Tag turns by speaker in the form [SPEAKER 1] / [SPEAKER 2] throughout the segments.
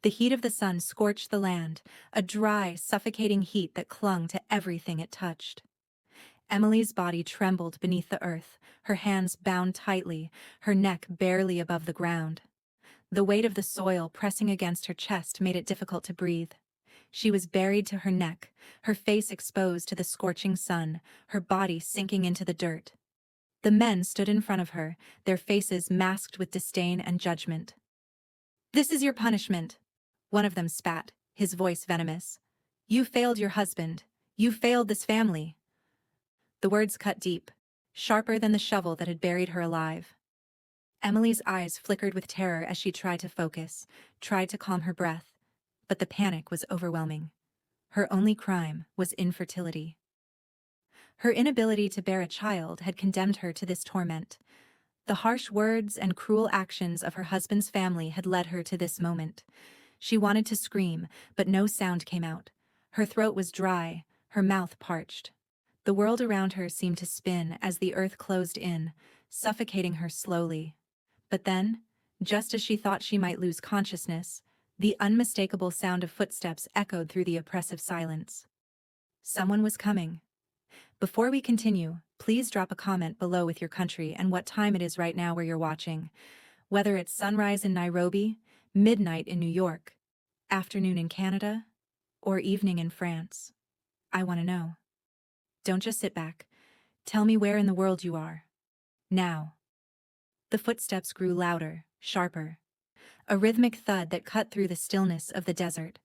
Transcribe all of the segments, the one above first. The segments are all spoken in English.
[SPEAKER 1] The heat of the sun scorched the land, a dry, suffocating heat that clung to everything it touched. Emily's body trembled beneath the earth, her hands bound tightly, her neck barely above the ground. The weight of the soil pressing against her chest made it difficult to breathe. She was buried to her neck, her face exposed to the scorching sun, her body sinking into the dirt. The men stood in front of her, their faces masked with disdain and judgment. "This is your punishment," one of them spat, his voice venomous. "You failed your husband. You failed this family." The words cut deep, sharper than the shovel that had buried her alive. Emily's eyes flickered with terror as she tried to focus, tried to calm her breath, but the panic was overwhelming. Her only crime was infertility. Her inability to bear a child had condemned her to this torment. The harsh words and cruel actions of her husband's family had led her to this moment. She wanted to scream, but no sound came out. Her throat was dry, her mouth parched. The world around her seemed to spin as the earth closed in, suffocating her slowly. But then, just as she thought she might lose consciousness, the unmistakable sound of footsteps echoed through the oppressive silence. Someone was coming. Before we continue, please drop a comment below with your country and what time it is right now where you're watching. Whether it's sunrise in Nairobi, midnight in New York, afternoon in Canada, or evening in France. I want to know. Don't just sit back. Tell me where in the world you are. Now. The footsteps grew louder, sharper. A rhythmic thud that cut through the stillness of the desert.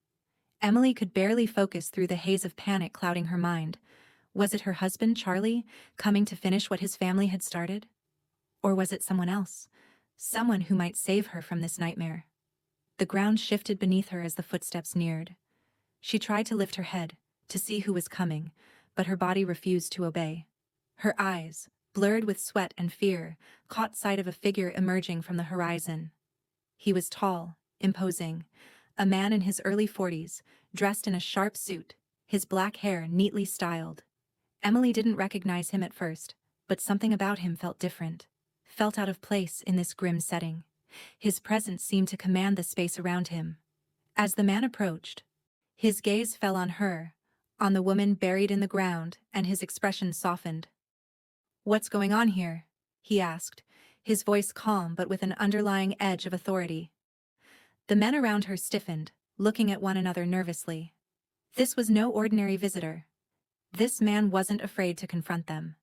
[SPEAKER 1] Emily could barely focus through the haze of panic clouding her mind. Was it her husband, Charlie, coming to finish what his family had started? Or was it someone else? Someone who might save her from this nightmare. The ground shifted beneath her as the footsteps neared. She tried to lift her head, to see who was coming, but her body refused to obey. Her eyes, blurred with sweat and fear, caught sight of a figure emerging from the horizon. He was tall, imposing, a man in his early 40s, dressed in a sharp suit, his black hair neatly styled. Emily didn't recognize him at first, but something about him felt different, felt out of place in this grim setting. His presence seemed to command the space around him. As the man approached, his gaze fell on her, on the woman buried in the ground, and his expression softened. "What's going on here?" he asked, his voice calm but with an underlying edge of authority. The men around her stiffened, looking at one another nervously. This was no ordinary visitor. This man wasn't afraid to confront them.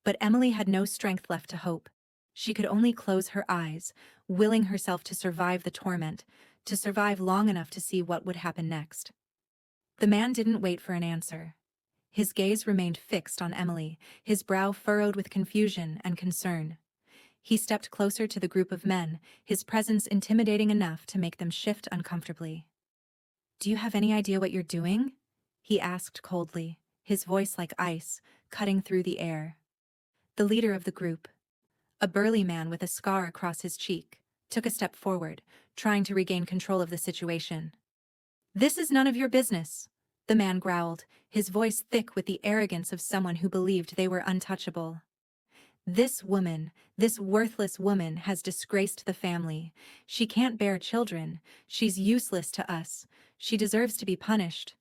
[SPEAKER 1] But Emily had no strength left to hope. She could only close her eyes, willing herself to survive the torment, to survive long enough to see what would happen next. The man didn't wait for an answer. His gaze remained fixed on Emily, his brow furrowed with confusion and concern. He stepped closer to the group of men, his presence intimidating enough to make them shift uncomfortably. "Do you have any idea what you're doing?" he asked coldly, his voice like ice, cutting through the air. The leader of the group, a burly man with a scar across his cheek, took a step forward, trying to regain control of the situation. "This is none of your business," the man growled, his voice thick with the arrogance of someone who believed they were untouchable. "This woman, this worthless woman, has disgraced the family. She can't bear children. She's useless to us. She deserves to be punished."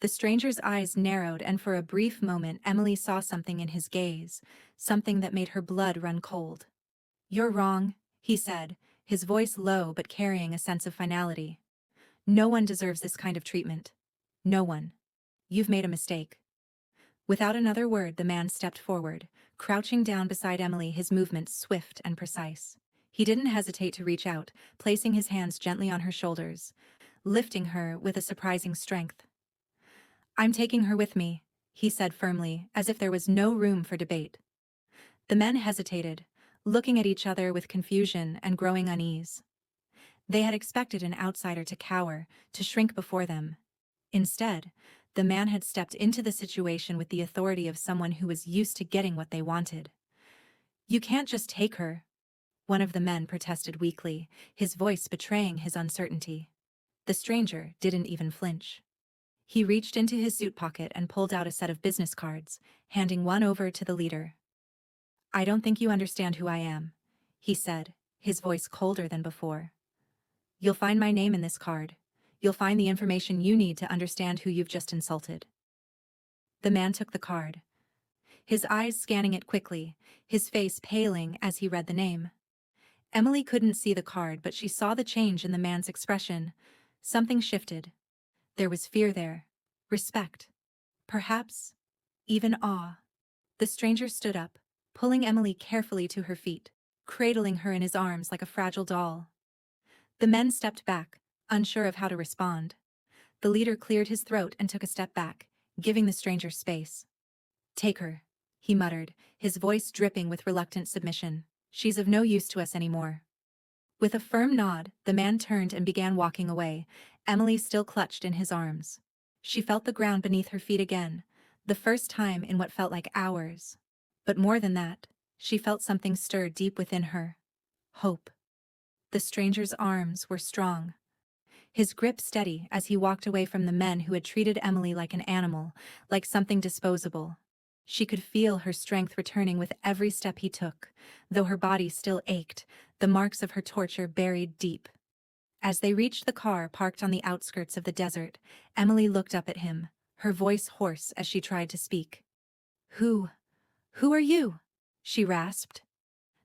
[SPEAKER 1] The stranger's eyes narrowed, and for a brief moment Emily saw something in his gaze, something that made her blood run cold. "You're wrong," he said, his voice low but carrying a sense of finality. "No one deserves this kind of treatment. No one. You've made a mistake." Without another word, the man stepped forward, crouching down beside Emily, his movements swift and precise. He didn't hesitate to reach out, placing his hands gently on her shoulders, lifting her with a surprising strength. "I'm taking her with me," he said firmly, as if there was no room for debate. The men hesitated, looking at each other with confusion and growing unease. They had expected an outsider to cower, to shrink before them. Instead, the man had stepped into the situation with the authority of someone who was used to getting what they wanted. "You can't just take her," one of the men protested weakly, his voice betraying his uncertainty. The stranger didn't even flinch. He reached into his suit pocket and pulled out a set of business cards, handing one over to the leader. "I don't think you understand who I am," he said, his voice colder than before. You'll find my name in this card. You'll find the information you need to understand who you've just insulted. The man took the card, his eyes scanning it quickly, his face paling as he read the name. Emily couldn't see the card, but she saw the change in the man's expression. Something shifted. There was fear there, respect, perhaps even awe. The stranger stood up, pulling Emily carefully to her feet, cradling her in his arms like a fragile doll. The men stepped back, unsure of how to respond. The leader cleared his throat and took a step back, giving the stranger space. "Take her," he muttered, his voice dripping with reluctant submission. "She's of no use to us anymore." With a firm nod, the man turned and began walking away, Emily still clutched in his arms. She felt the ground beneath her feet again, the first time in what felt like hours. But more than that, she felt something stir deep within her. Hope. The stranger's arms were strong, his grip steady as he walked away from the men who had treated Emily like an animal, like something disposable. She could feel her strength returning with every step he took, though her body still ached, the marks of her torture buried deep. As they reached the car parked on the outskirts of the desert, Emily looked up at him, her voice hoarse as she tried to speak. Who are you?" she rasped.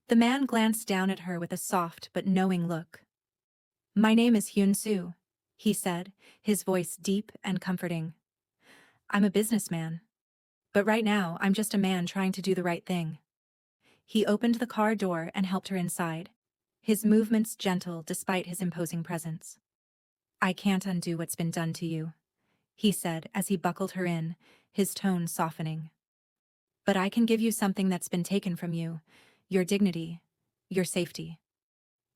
[SPEAKER 1] The man glanced down at her with a soft but knowing look. "My name is Hyun-soo," he said, his voice deep and comforting. "I'm a businessman. But right now, I'm just a man trying to do the right thing." He opened the car door and helped her inside, his movements gentle despite his imposing presence. "I can't undo what's been done to you," he said as he buckled her in, his tone softening. "But I can give you something that's been taken from you, your dignity, your safety."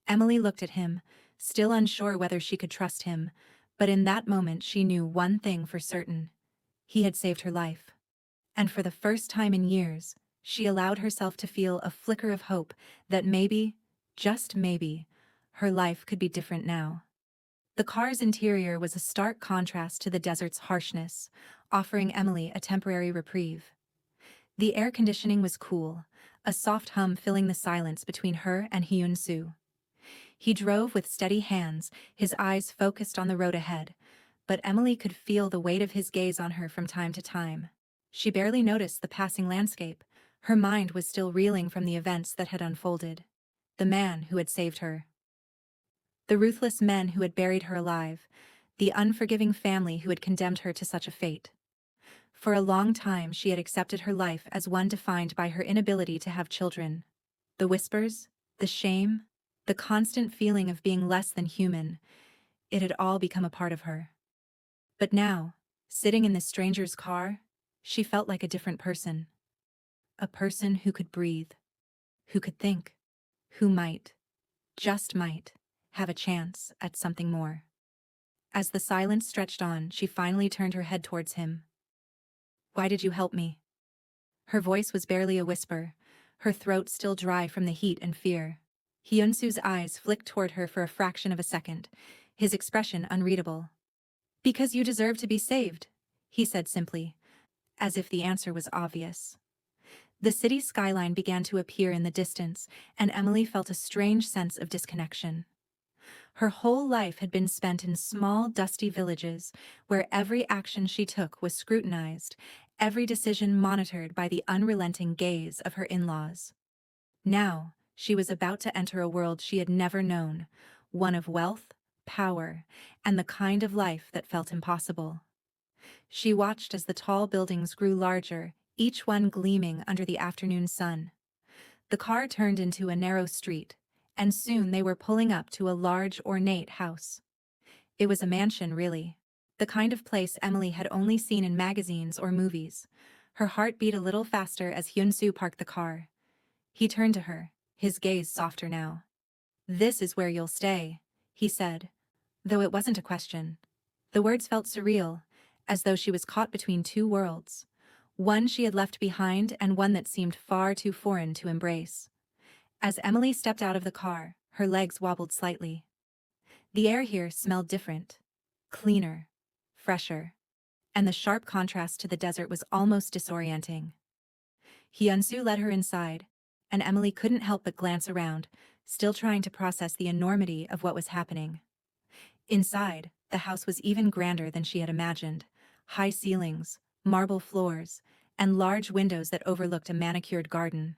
[SPEAKER 1] Emily looked at him, still unsure whether she could trust him, but in that moment she knew one thing for certain. He had saved her life. And for the first time in years, she allowed herself to feel a flicker of hope that maybe, just maybe, her life could be different now. The car's interior was a stark contrast to the desert's harshness, offering Emily a temporary reprieve. The air conditioning was cool, a soft hum filling the silence between her and Hyun-soo. He drove with steady hands, his eyes focused on the road ahead, but Emily could feel the weight of his gaze on her from time to time. She barely noticed the passing landscape. Her mind was still reeling from the events that had unfolded. The man who had saved her. The ruthless men who had buried her alive. The unforgiving family who had condemned her to such a fate. For a long time she had accepted her life as one defined by her inability to have children. The whispers, the shame, the constant feeling of being less than human, it had all become a part of her. But now, sitting in this stranger's car, she felt like a different person. A person who could breathe, who could think, who might, just might, have a chance at something more. As the silence stretched on, she finally turned her head towards him. "Why did you help me?" Her voice was barely a whisper, her throat still dry from the heat and fear. Hyun-soo's eyes flicked toward her for a fraction of a second, his expression unreadable. "Because you deserve to be saved," he said simply, as if the answer was obvious. The city skyline began to appear in the distance, and Emily felt a strange sense of disconnection. Her whole life had been spent in small, dusty villages, where every action she took was scrutinized, every decision monitored by the unrelenting gaze of her in-laws. Now, she was about to enter a world she had never known, one of wealth, power, and the kind of life that felt impossible. She watched as the tall buildings grew larger, each one gleaming under the afternoon sun. The car turned into a narrow street, and soon they were pulling up to a large, ornate house. It was a mansion, really, the kind of place Emily had only seen in magazines or movies. Her heart beat a little faster as Hyun-soo parked the car. He turned to her, his gaze softer now. "This is where you'll stay," he said, though it wasn't a question. The words felt surreal, as though she was caught between two worlds, one she had left behind and one that seemed far too foreign to embrace. As Emily stepped out of the car, her legs wobbled slightly. The air here smelled different, cleaner, fresher, and the sharp contrast to the desert was almost disorienting. Hyun-soo led her inside, and Emily couldn't help but glance around, still trying to process the enormity of what was happening. Inside, the house was even grander than she had imagined. High ceilings, marble floors, and large windows that overlooked a manicured garden.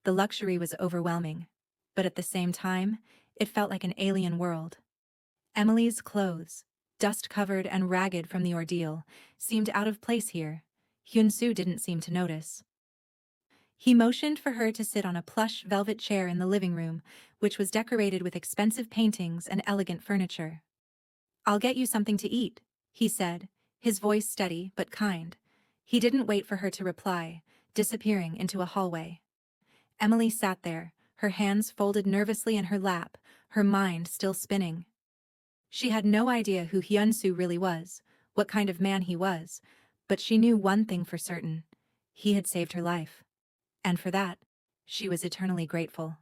[SPEAKER 1] The luxury was overwhelming, but at the same time, it felt like an alien world. Emily's clothes, dust-covered and ragged from the ordeal, seemed out of place here. Hyun-soo didn't seem to notice. He motioned for her to sit on a plush velvet chair in the living room, which was decorated with expensive paintings and elegant furniture. "I'll get you something to eat," he said, his voice steady but kind. He didn't wait for her to reply, disappearing into a hallway. Emily sat there, her hands folded nervously in her lap, her mind still spinning. She had no idea who Hyun-soo really was, what kind of man he was, but she knew one thing for certain: he had saved her life. And for that, she was eternally grateful.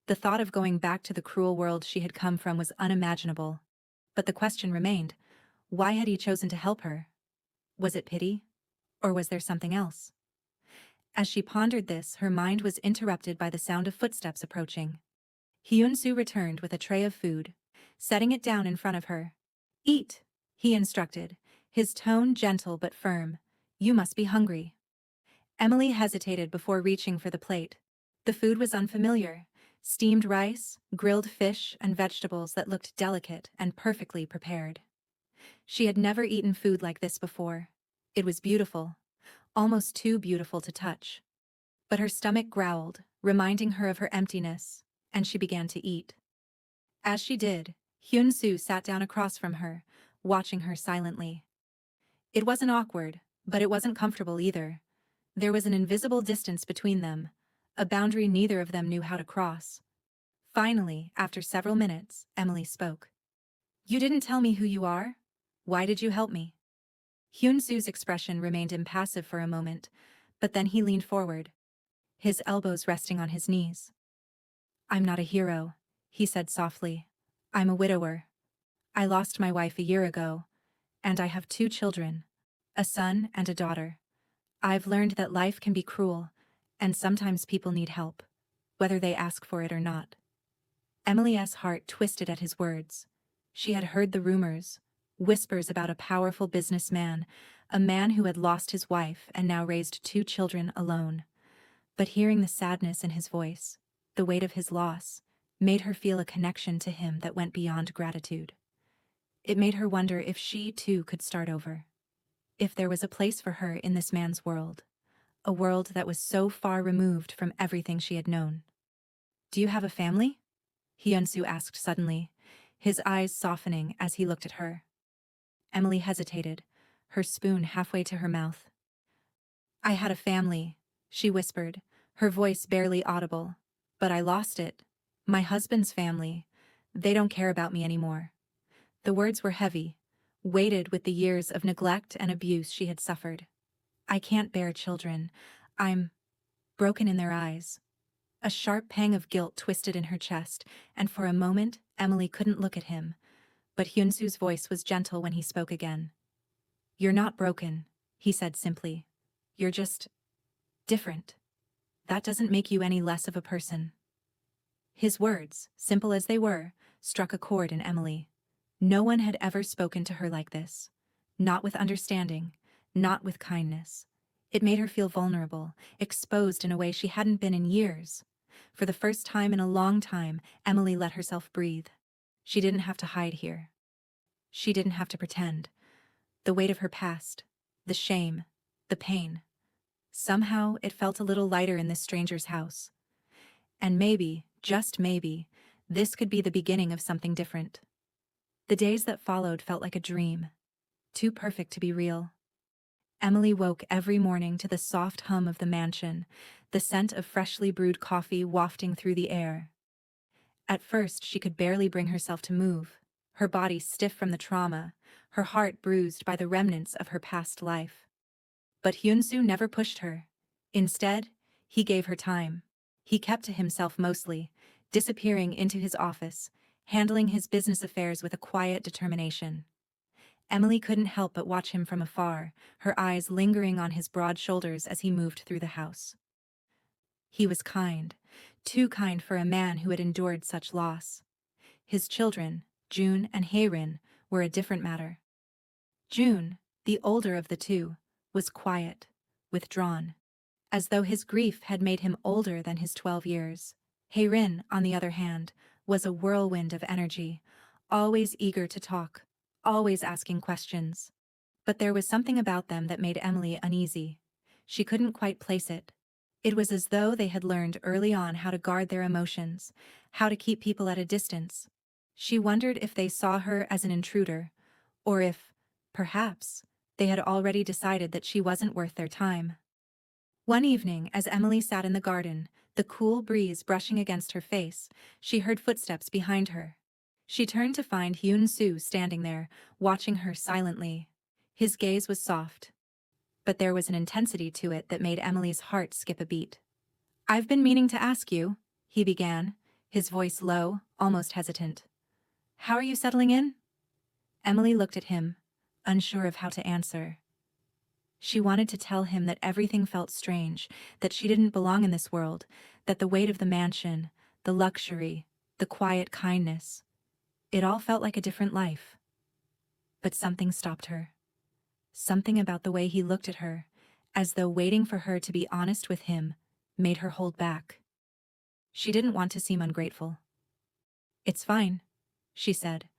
[SPEAKER 1] The thought of going back to the cruel world she had come from was unimaginable. But the question remained: why had he chosen to help her? Was it pity? Or was there something else? As she pondered this, her mind was interrupted by the sound of footsteps approaching. Hyun-soo returned with a tray of food, setting it down in front of her. "Eat," he instructed, his tone gentle but firm. "You must be hungry." Emily hesitated before reaching for the plate. The food was unfamiliar: steamed rice, grilled fish, and vegetables that looked delicate and perfectly prepared. She had never eaten food like this before. It was beautiful, almost too beautiful to touch. But her stomach growled, reminding her of her emptiness, and she began to eat. As she did, Hyun-soo sat down across from her, watching her silently. It wasn't awkward, but it wasn't comfortable either. There was an invisible distance between them, a boundary neither of them knew how to cross. Finally, after several minutes, Emily spoke. "You didn't tell me who you are? Why did you help me?" Hyun-soo's expression remained impassive for a moment, but then he leaned forward, his elbows resting on his knees. "I'm not a hero," he said softly. "I'm a widower. I lost my wife a year ago, and I have 2 children, a son and a daughter. I've learned that life can be cruel, and sometimes people need help, whether they ask for it or not." Emily's heart twisted at his words. She had heard the rumors, whispers about a powerful businessman, a man who had lost his wife and now raised 2 children alone. But hearing the sadness in his voice, the weight of his loss, made her feel a connection to him that went beyond gratitude. It made her wonder if she, too, could start over. If there was a place for her in this man's world, a world that was so far removed from everything she had known. "Do you have a family?" Hyun-soo asked suddenly, his eyes softening as he looked at her. Emily hesitated, her spoon halfway to her mouth. "I had a family," she whispered, her voice barely audible. "But I lost it. My husband's family. They don't care about me anymore." The words were heavy, weighted with the years of neglect and abuse she had suffered. "I can't bear children. I'm broken in their eyes." A sharp pang of guilt twisted in her chest, and for a moment, Emily couldn't look at him. But Hyun-soo's voice was gentle when he spoke again. "You're not broken," he said simply. "You're just different. That doesn't make you any less of a person." His words, simple as they were, struck a chord in Emily. No one had ever spoken to her like this. Not with understanding, not with kindness. It made her feel vulnerable, exposed in a way she hadn't been in years. For the first time in a long time, Emily let herself breathe. She didn't have to hide here. She didn't have to pretend. The weight of her past, the shame, the pain. Somehow it felt a little lighter in this stranger's house. And maybe, just maybe, this could be the beginning of something different. The days that followed felt like a dream, too perfect to be real. Emily woke every morning to the soft hum of the mansion, the scent of freshly brewed coffee wafting through the air. At first she could barely bring herself to move, her body stiff from the trauma, her heart bruised by the remnants of her past life. But Hyun-soo never pushed her. Instead, he gave her time. He kept to himself mostly, disappearing into his office, handling his business affairs with a quiet determination. Emily couldn't help but watch him from afar, her eyes lingering on his broad shoulders as he moved through the house. He was kind, too kind for a man who had endured such loss. His children, June and Heirin were a different matter. June, the older of the two, was quiet, withdrawn, as though his grief had made him older than his 12 years. Heirin, on the other hand, was a whirlwind of energy, always eager to talk, always asking questions. But there was something about them that made Emily uneasy. She couldn't quite place it. It was as though they had learned early on how to guard their emotions, how to keep people at a distance. She wondered if they saw her as an intruder, or if, perhaps, they had already decided that she wasn't worth their time. One evening, as Emily sat in the garden, the cool breeze brushing against her face, she heard footsteps behind her. She turned to find Hyun-soo standing there, watching her silently. His gaze was soft, but there was an intensity to it that made Emily's heart skip a beat. "I've been meaning to ask you," he began, his voice low, almost hesitant. "How are you settling in?" Emily looked at him, unsure of how to answer. She wanted to tell him that everything felt strange, that she didn't belong in this world, that the weight of the mansion, the luxury, the quiet kindness, it all felt like a different life. But something stopped her. Something about the way he looked at her, as though waiting for her to be honest with him, made her hold back. She didn't want to seem ungrateful. "It's fine," she said,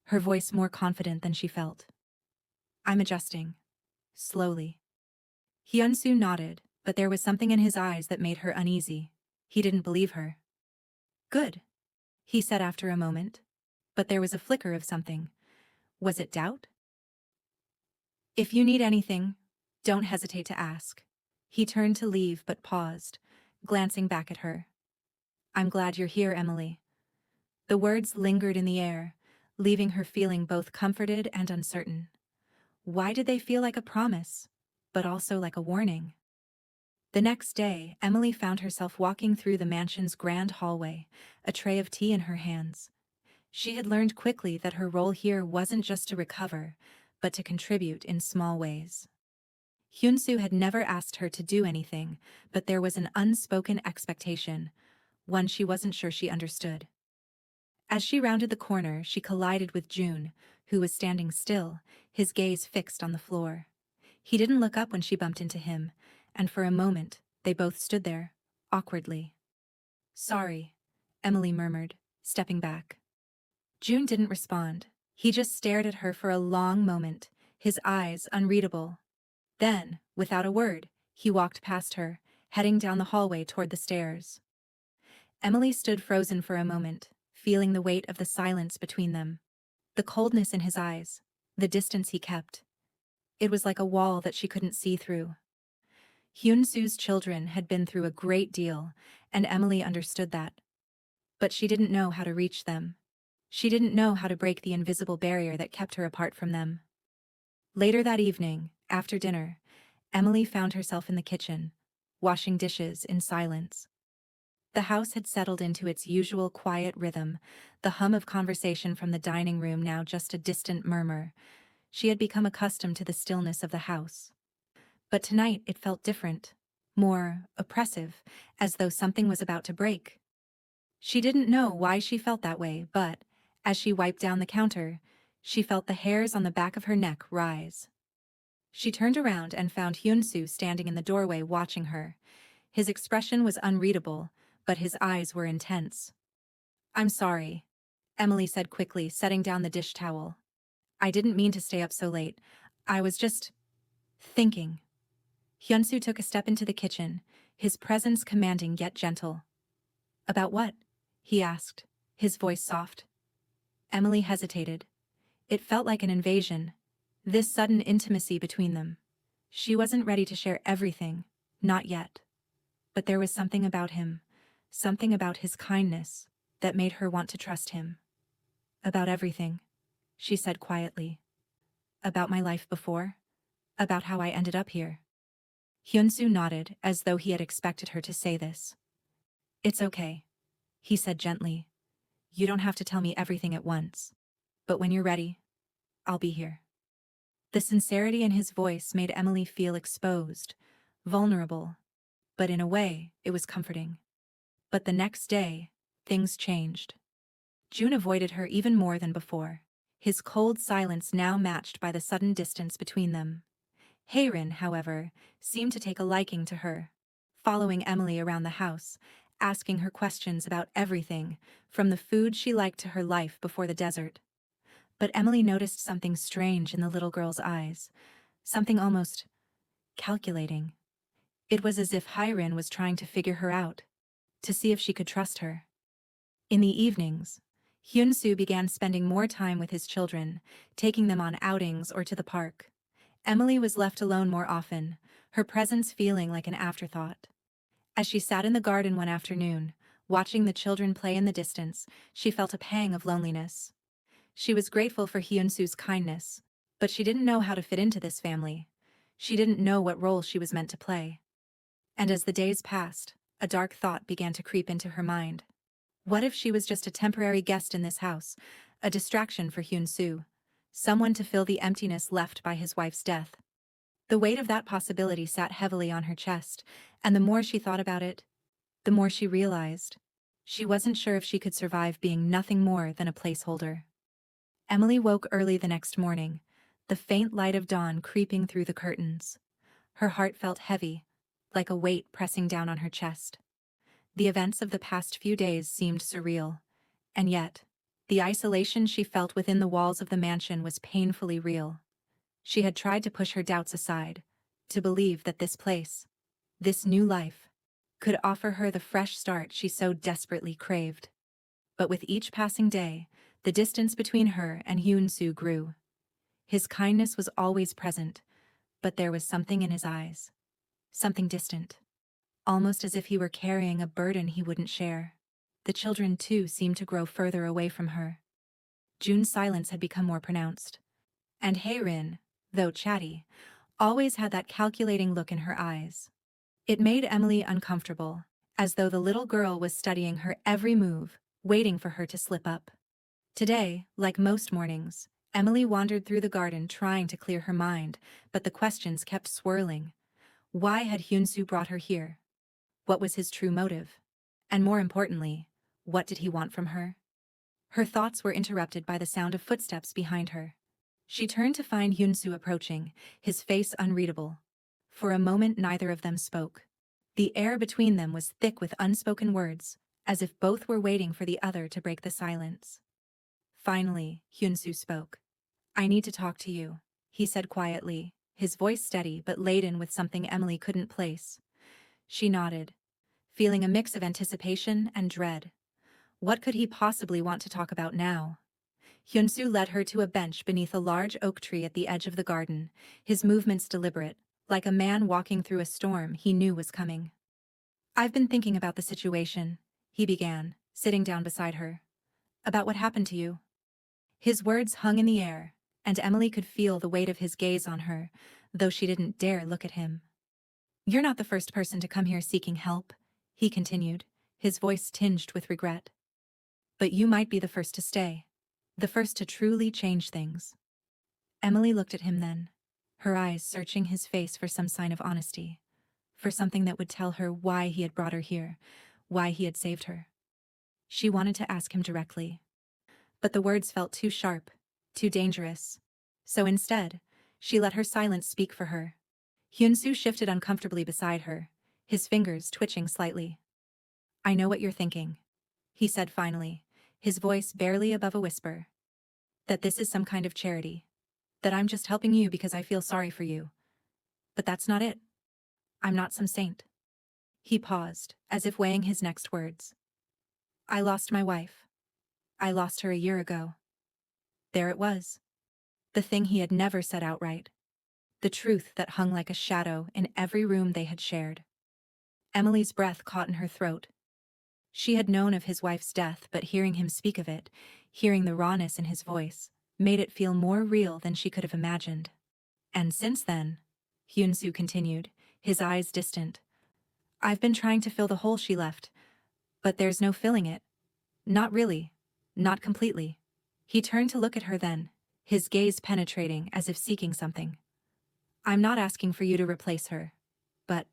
[SPEAKER 1] her voice more confident than she felt. "I'm adjusting. Slowly." Hyun-soo nodded, but there was something in his eyes that made her uneasy. He didn't believe her. "Good," he said after a moment. But there was a flicker of something. Was it doubt? "If you need anything, don't hesitate to ask." He turned to leave but paused, glancing back at her. "I'm glad you're here, Emily." The words lingered in the air, leaving her feeling both comforted and uncertain. Why did they feel like a promise, but also like a warning? The next day, Emily found herself walking through the mansion's grand hallway, a tray of tea in her hands. She had learned quickly that her role here wasn't just to recover, but to contribute in small ways. Hyun-soo had never asked her to do anything, but there was an unspoken expectation, one she wasn't sure she understood. As she rounded the corner, she collided with June, who was standing still, his gaze fixed on the floor. He didn't look up when she bumped into him, and for a moment, they both stood there, awkwardly. "Sorry," Emily murmured, stepping back. June didn't respond. He just stared at her for a long moment, his eyes unreadable. Then, without a word, he walked past her, heading down the hallway toward the stairs. Emily stood frozen for a moment, feeling the weight of the silence between them. The coldness in his eyes, the distance he kept. It was like a wall that she couldn't see through. Hyun-soo's children had been through a great deal, and Emily understood that. But she didn't know how to reach them. She didn't know how to break the invisible barrier that kept her apart from them. Later that evening, after dinner, Emily found herself in the kitchen, washing dishes in silence. The house had settled into its usual quiet rhythm, the hum of conversation from the dining room now just a distant murmur. She had become accustomed to the stillness of the house. But tonight it felt different, more oppressive, as though something was about to break. She didn't know why she felt that way, but, as she wiped down the counter, she felt the hairs on the back of her neck rise. She turned around and found Hyun-soo standing in the doorway watching her. His expression was unreadable, but his eyes were intense. "I'm sorry," Emily said quickly, setting down the dish towel. "I didn't mean to stay up so late. I was just thinking." Hyun-soo took a step into the kitchen, his presence commanding yet gentle. "About what?" he asked, his voice soft. Emily hesitated. It felt like an invasion, this sudden intimacy between them. She wasn't ready to share everything, not yet. But there was something about him, something about his kindness, that made her want to trust him. "About everything," she said quietly. "About my life before, about how I ended up here." Hyun-soo nodded as though he had expected her to say this. "It's okay," he said gently. "You don't have to tell me everything at once. But when you're ready, I'll be here." The sincerity in his voice made Emily feel exposed, vulnerable, but in a way, it was comforting. But the next day, things changed. June avoided her even more than before, his cold silence now matched by the sudden distance between them. Hayrin, however, seemed to take a liking to her, following Emily around the house, asking her questions about everything, from the food she liked to her life before the desert. But Emily noticed something strange in the little girl's eyes, something almost calculating. It was as if Hayrin was trying to figure her out, to see if she could trust her. In the evenings, Hyun-soo began spending more time with his children, taking them on outings or to the park. Emily was left alone more often, her presence feeling like an afterthought. As she sat in the garden one afternoon, watching the children play in the distance, she felt a pang of loneliness. She was grateful for Hyun-soo's kindness, but she didn't know how to fit into this family. She didn't know what role she was meant to play. And as the days passed, a dark thought began to creep into her mind. What if she was just a temporary guest in this house, a distraction for Hyun-soo, someone to fill the emptiness left by his wife's death? The weight of that possibility sat heavily on her chest, and the more she thought about it, the more she realized. She wasn't sure if she could survive being nothing more than a placeholder. Emily woke early the next morning, the faint light of dawn creeping through the curtains. Her heart felt heavy, like a weight pressing down on her chest. The events of the past few days seemed surreal, and yet, the isolation she felt within the walls of the mansion was painfully real. She had tried to push her doubts aside, to believe that this place, this new life, could offer her the fresh start she so desperately craved. But with each passing day, the distance between her and Hyun-soo grew. His kindness was always present, but there was something in his eyes, something distant, almost as if he were carrying a burden he wouldn't share. The children, too, seemed to grow further away from her. June's silence had become more pronounced, and Hayrin, though chatty, always had that calculating look in her eyes. It made Emily uncomfortable, as though the little girl was studying her every move, waiting for her to slip up. Today, like most mornings, Emily wandered through the garden trying to clear her mind, but the questions kept swirling. Why had Hyun-soo brought her here? What was his true motive? And more importantly, what did he want from her? Her thoughts were interrupted by the sound of footsteps behind her. She turned to find Hyun-soo approaching, his face unreadable. For a moment neither of them spoke. The air between them was thick with unspoken words, as if both were waiting for the other to break the silence. Finally, Hyun-soo spoke. "I need to talk to you," he said quietly, his voice steady but laden with something Emily couldn't place. She nodded, feeling a mix of anticipation and dread. What could he possibly want to talk about now? Hyun-soo led her to a bench beneath a large oak tree at the edge of the garden, his movements deliberate, like a man walking through a storm he knew was coming. "I've been thinking about the situation," he began, sitting down beside her. "About what happened to you." His words hung in the air, and Emily could feel the weight of his gaze on her, though she didn't dare look at him. "You're not the first person to come here seeking help," he continued, his voice tinged with regret. "But you might be the first to stay. The first to truly change things." Emily looked at him then, her eyes searching his face for some sign of honesty, for something that would tell her why he had brought her here, why he had saved her. She wanted to ask him directly, but the words felt too sharp, too dangerous. So instead, she let her silence speak for her. Hyun-soo shifted uncomfortably beside her, his fingers twitching slightly. "I know what you're thinking," he said finally, his voice barely above a whisper. "That this is some kind of charity. That I'm just helping you because I feel sorry for you. But that's not it. I'm not some saint." He paused, as if weighing his next words. "I lost my wife. I lost her a year ago." There it was. The thing he had never said outright. The truth that hung like a shadow in every room they had shared. Emily's breath caught in her throat. She had known of his wife's death, but hearing him speak of it, hearing the rawness in his voice, made it feel more real than she could have imagined. "And since then," Hyun-soo continued, his eyes distant, "I've been trying to fill the hole she left, but there's no filling it. Not really. Not completely." He turned to look at her then, his gaze penetrating as if seeking something. "I'm not asking for you to replace her, but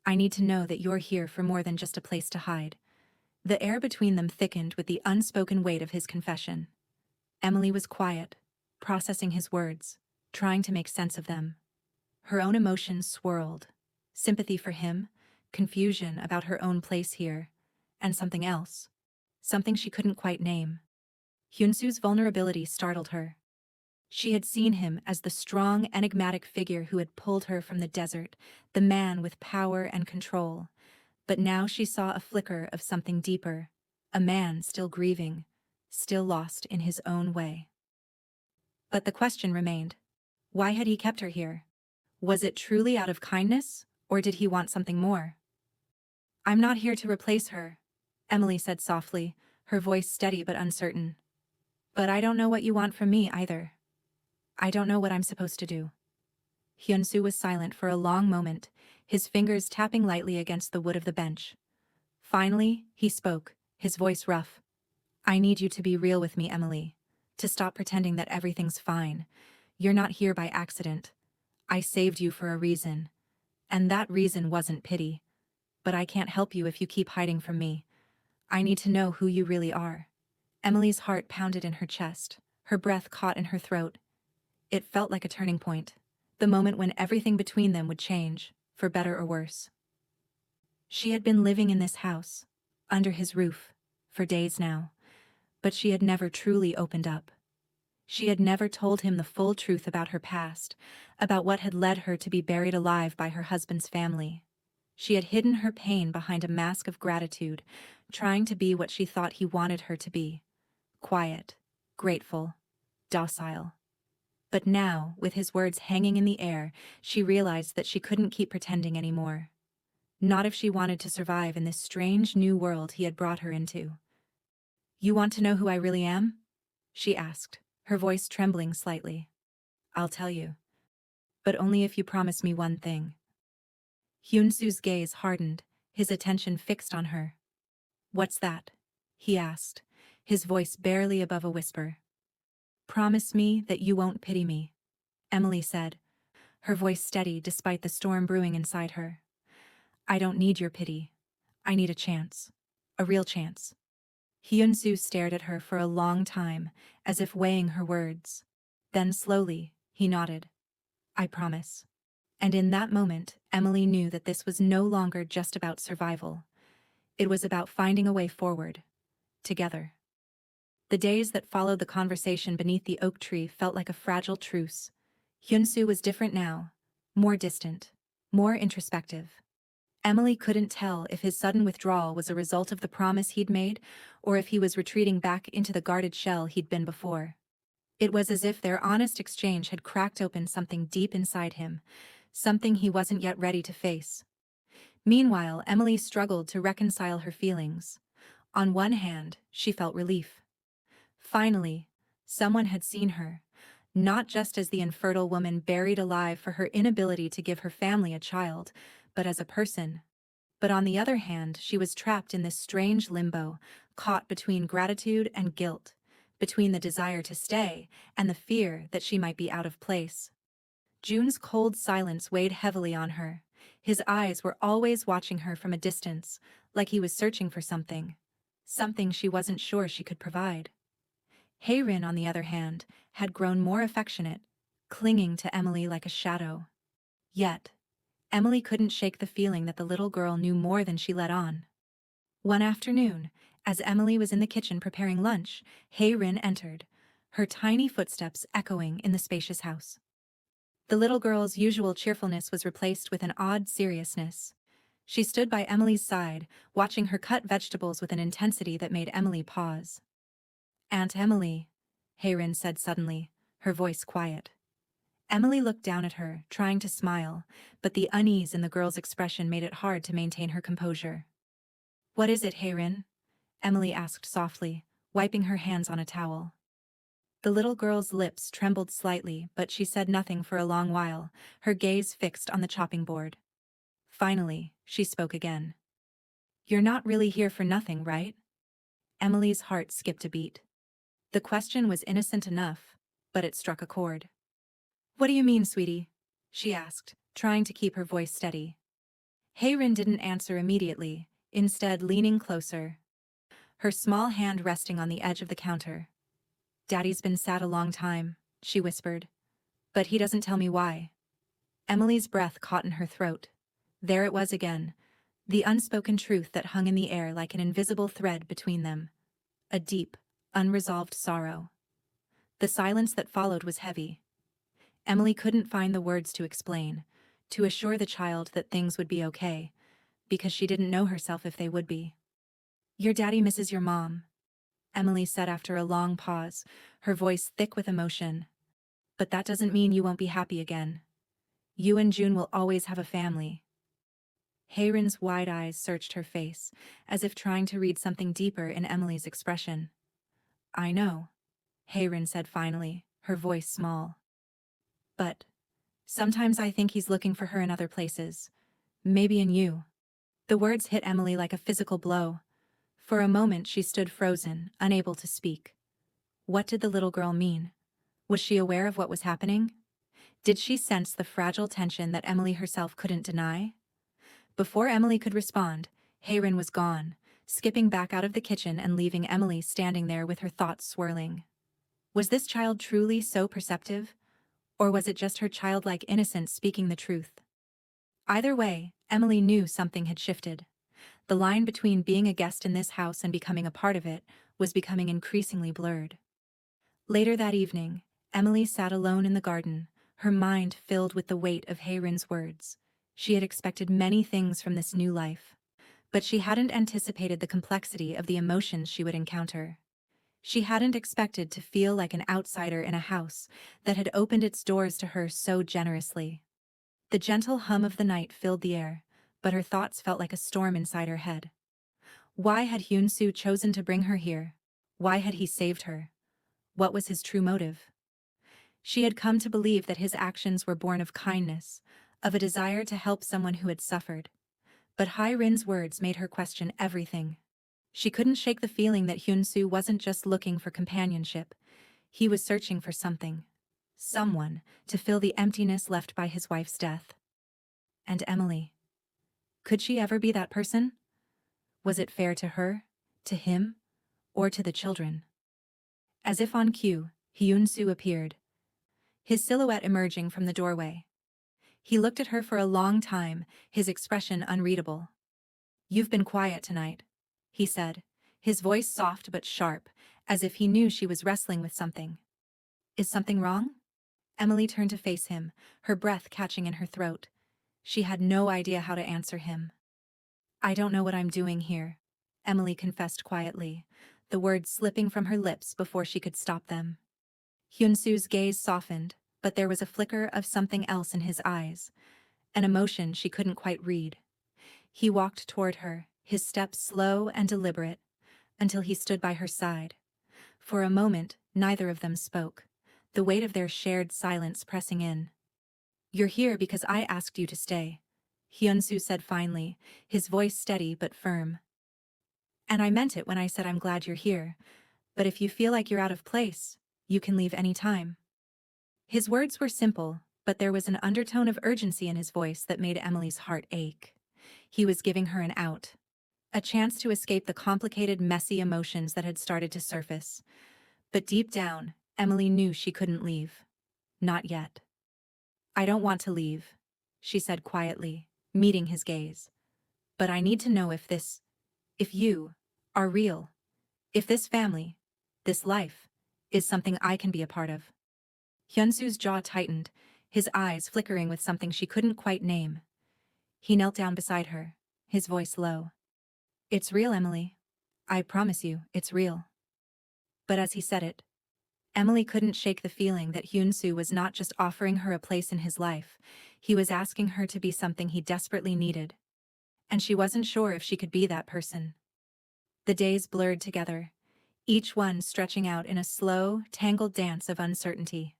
[SPEAKER 1] I need to know that you're here for more than just a place to hide. The air between them thickened with the unspoken weight of his confession. Emily was quiet, processing his words, trying to make sense of them. Her own emotions swirled. Sympathy for him, confusion about her own place here, and something else. Something she couldn't quite name. Hyunsu's vulnerability startled her. She had seen him as the strong, enigmatic figure who had pulled her from the desert, the man with power and control. But now she saw a flicker of something deeper, a man still grieving, still lost in his own way. But the question remained. Why had he kept her here? Was it truly out of kindness, or did he want something more? "I'm not here to replace her," Emily said softly, her voice steady but uncertain. "But I don't know what you want from me either. I don't know what I'm supposed to do." Hyunsu was silent for a long moment, his fingers tapping lightly against the wood of the bench. Finally, he spoke, his voice rough. "I need you to be real with me, Emily. To stop pretending that everything's fine. You're not here by accident. I saved you for a reason. And that reason wasn't pity. But I can't help you if you keep hiding from me. I need to know who you really are." Emily's heart pounded in her chest, her breath caught in her throat. It felt like a turning point, the moment when everything between them would change, for better or worse. She had been living in this house, under his roof, for days now, but she had never truly opened up. She had never told him the full truth about her past, about what had led her to be buried alive by her husband's family. She had hidden her pain behind a mask of gratitude, trying to be what she thought he wanted her to be. Quiet, grateful, docile. But now, with his words hanging in the air, she realized that she couldn't keep pretending anymore. Not if she wanted to survive in this strange new world he had brought her into. "You want to know who I really am?" she asked, her voice trembling slightly. "I'll tell you. But only if you promise me one thing." Hyunsu's gaze hardened, his attention fixed on her. "What's that?" he asked, his voice barely above a whisper. "Promise me that you won't pity me," Emily said, her voice steady despite the storm brewing inside her. "I don't need your pity. I need a chance. A real chance." Hyunsu stared at her for a long time, as if weighing her words. Then slowly, he nodded. "I promise." And in that moment, Emily knew that this was no longer just about survival. It was about finding a way forward. Together. The days that followed the conversation beneath the oak tree felt like a fragile truce. Hyunsu was different now. More distant. More introspective. Emily couldn't tell if his sudden withdrawal was a result of the promise he'd made, or if he was retreating back into the guarded shell he'd been before. It was as if their honest exchange had cracked open something deep inside him, something he wasn't yet ready to face. Meanwhile, Emily struggled to reconcile her feelings. On one hand, she felt relief. Finally, someone had seen her, not just as the infertile woman buried alive for her inability to give her family a child, but as a person. But on the other hand, she was trapped in this strange limbo, caught between gratitude and guilt, between the desire to stay and the fear that she might be out of place. June's cold silence weighed heavily on her. His eyes were always watching her from a distance, like he was searching for something. Something she wasn't sure she could provide. Hayrin, on the other hand, had grown more affectionate, clinging to Emily like a shadow. Yet, Emily couldn't shake the feeling that the little girl knew more than she let on. One afternoon, as Emily was in the kitchen preparing lunch, Hayrin entered, her tiny footsteps echoing in the spacious house. The little girl's usual cheerfulness was replaced with an odd seriousness. She stood by Emily's side, watching her cut vegetables with an intensity that made Emily pause. "Aunt Emily," Hayrin said suddenly, her voice quiet. Emily looked down at her, trying to smile, but the unease in the girl's expression made it hard to maintain her composure. "What is it, Hayrin?" Emily asked softly, wiping her hands on a towel. The little girl's lips trembled slightly, but she said nothing for a long while, her gaze fixed on the chopping board. Finally, she spoke again. "You're not really here for nothing, right?" Emily's heart skipped a beat. The question was innocent enough, but it struck a chord. "What do you mean, sweetie?" she asked, trying to keep her voice steady. Hayrin didn't answer immediately, instead leaning closer. her small hand resting on the edge of the counter. "Daddy's been sad a long time," she whispered. "But he doesn't tell me why." Emily's breath caught in her throat. There it was again, the unspoken truth that hung in the air like an invisible thread between them. A deep, unresolved sorrow. The silence that followed was heavy. Emily couldn't find the words to explain, to assure the child that things would be okay, because she didn't know herself if they would be. "Your daddy misses your mom," Emily said after a long pause, her voice thick with emotion. "But that doesn't mean you won't be happy again. You and June will always have a family." Hayren's wide eyes searched her face, as if trying to read something deeper in Emily's expression. "I know," Hayren said finally, her voice small. "But sometimes I think he's looking for her in other places. Maybe in you." The words hit Emily like a physical blow. For a moment she stood frozen, unable to speak. What did the little girl mean? Was she aware of what was happening? Did she sense the fragile tension that Emily herself couldn't deny? Before Emily could respond, Hayren was gone, skipping back out of the kitchen and leaving Emily standing there with her thoughts swirling. Was this child truly so perceptive? Or was it just her childlike innocence speaking the truth? Either way, Emily knew something had shifted. The line between being a guest in this house and becoming a part of it was becoming increasingly blurred. Later that evening, Emily sat alone in the garden, her mind filled with the weight of Hayren's words. She had expected many things from this new life, but she hadn't anticipated the complexity of the emotions she would encounter. She hadn't expected to feel like an outsider in a house that had opened its doors to her so generously. The gentle hum of the night filled the air, but her thoughts felt like a storm inside her head. Why had Hyun-soo chosen to bring her here? Why had he saved her? What was his true motive? She had come to believe that his actions were born of kindness, of a desire to help someone who had suffered. But Hai-rin's words made her question everything. She couldn't shake the feeling that Hyun-soo wasn't just looking for companionship. He was searching for something. Someone to fill the emptiness left by his wife's death. And Emily. Could she ever be that person? Was it fair to her, to him, or to the children? As if on cue, Hyun-soo appeared, his silhouette emerging from the doorway. He looked at her for a long time, his expression unreadable. "You've been quiet tonight," he said, his voice soft but sharp, as if he knew she was wrestling with something. "Is something wrong?" Emily turned to face him, her breath catching in her throat. She had no idea how to answer him. "I don't know what I'm doing here," Emily confessed quietly, the words slipping from her lips before she could stop them. Hyun-soo's gaze softened, but there was a flicker of something else in his eyes, an emotion she couldn't quite read. He walked toward her, his steps slow and deliberate, until he stood by her side. For a moment, neither of them spoke, the weight of their shared silence pressing in. "You're here because I asked you to stay," Hyun-soo said finally, his voice steady but firm. "And I meant it when I said I'm glad you're here, but if you feel like you're out of place, you can leave any time." His words were simple, but there was an undertone of urgency in his voice that made Emily's heart ache. He was giving her an out. A chance to escape the complicated, messy emotions that had started to surface. But deep down, Emily knew she couldn't leave. Not yet. "I don't want to leave," she said quietly, meeting his gaze. "But I need to know if you, are real. If this family, this life, is something I can be a part of." Hyun-soo's jaw tightened, his eyes flickering with something she couldn't quite name. He knelt down beside her, his voice low. "It's real, Emily. I promise you, it's real." But as he said it, Emily couldn't shake the feeling that Hyun-soo was not just offering her a place in his life, he was asking her to be something he desperately needed. And she wasn't sure if she could be that person. The days blurred together, each one stretching out in a slow, tangled dance of uncertainty.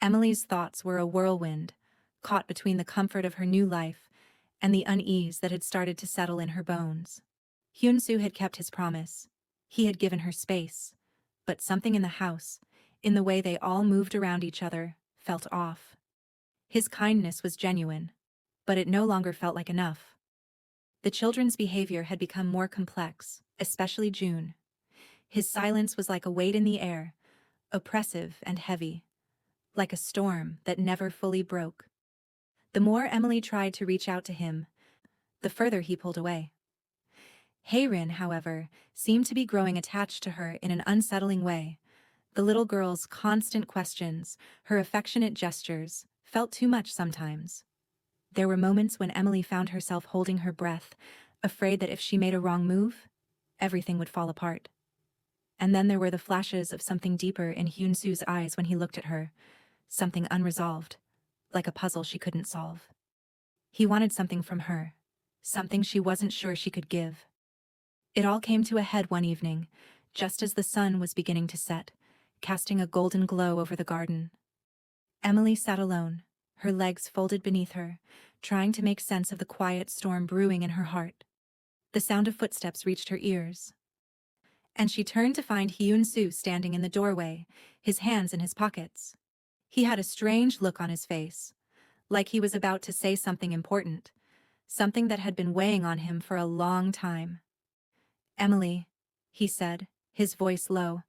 [SPEAKER 1] Emily's thoughts were a whirlwind, caught between the comfort of her new life and the unease that had started to settle in her bones. Hyun-soo had kept his promise. He had given her space. But something in the house, in the way they all moved around each other, felt off. His kindness was genuine, but it no longer felt like enough. The children's behavior had become more complex, especially June. His silence was like a weight in the air, oppressive and heavy, like a storm that never fully broke. The more Emily tried to reach out to him, the further he pulled away. Hayrin, however, seemed to be growing attached to her in an unsettling way. The little girl's constant questions, her affectionate gestures, felt too much sometimes. There were moments when Emily found herself holding her breath, afraid that if she made a wrong move, everything would fall apart. And then there were the flashes of something deeper in Hyun-soo's eyes when he looked at her, something unresolved, like a puzzle she couldn't solve. He wanted something from her, something she wasn't sure she could give. It all came to a head one evening, just as the sun was beginning to set, casting a golden glow over the garden. Emily sat alone, her legs folded beneath her, trying to make sense of the quiet storm brewing in her heart. The sound of footsteps reached her ears, and she turned to find Hyun-soo standing in the doorway, his hands in his pockets. He had a strange look on his face, like he was about to say something important, something that had been weighing on him for a long time. "Emily," he said, his voice low,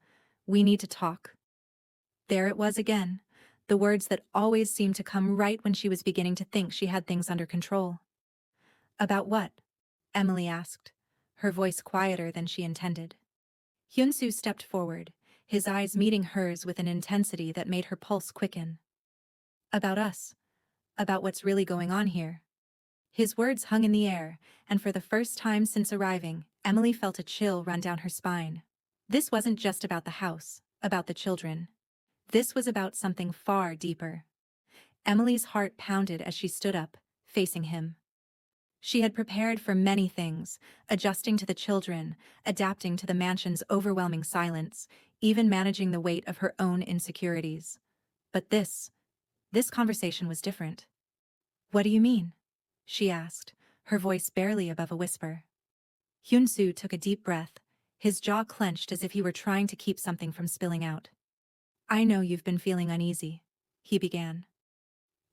[SPEAKER 1] "we need to talk." There it was again, the words that always seemed to come right when she was beginning to think she had things under control. "About what?" Emily asked, her voice quieter than she intended. Hyun-soo stepped forward, his eyes meeting hers with an intensity that made her pulse quicken. "About us. About what's really going on here." His words hung in the air, and for the first time since arriving, Emily felt a chill run down her spine. This wasn't just about the house, about the children. This was about something far deeper. Emily's heart pounded as she stood up, facing him. She had prepared for many things, adjusting to the children, adapting to the mansion's overwhelming silence, even managing the weight of her own insecurities. But this conversation was different. "What do you mean?" she asked, her voice barely above a whisper. Hyun-soo took a deep breath, his jaw clenched as if he were trying to keep something from spilling out. "I know you've been feeling uneasy," he began.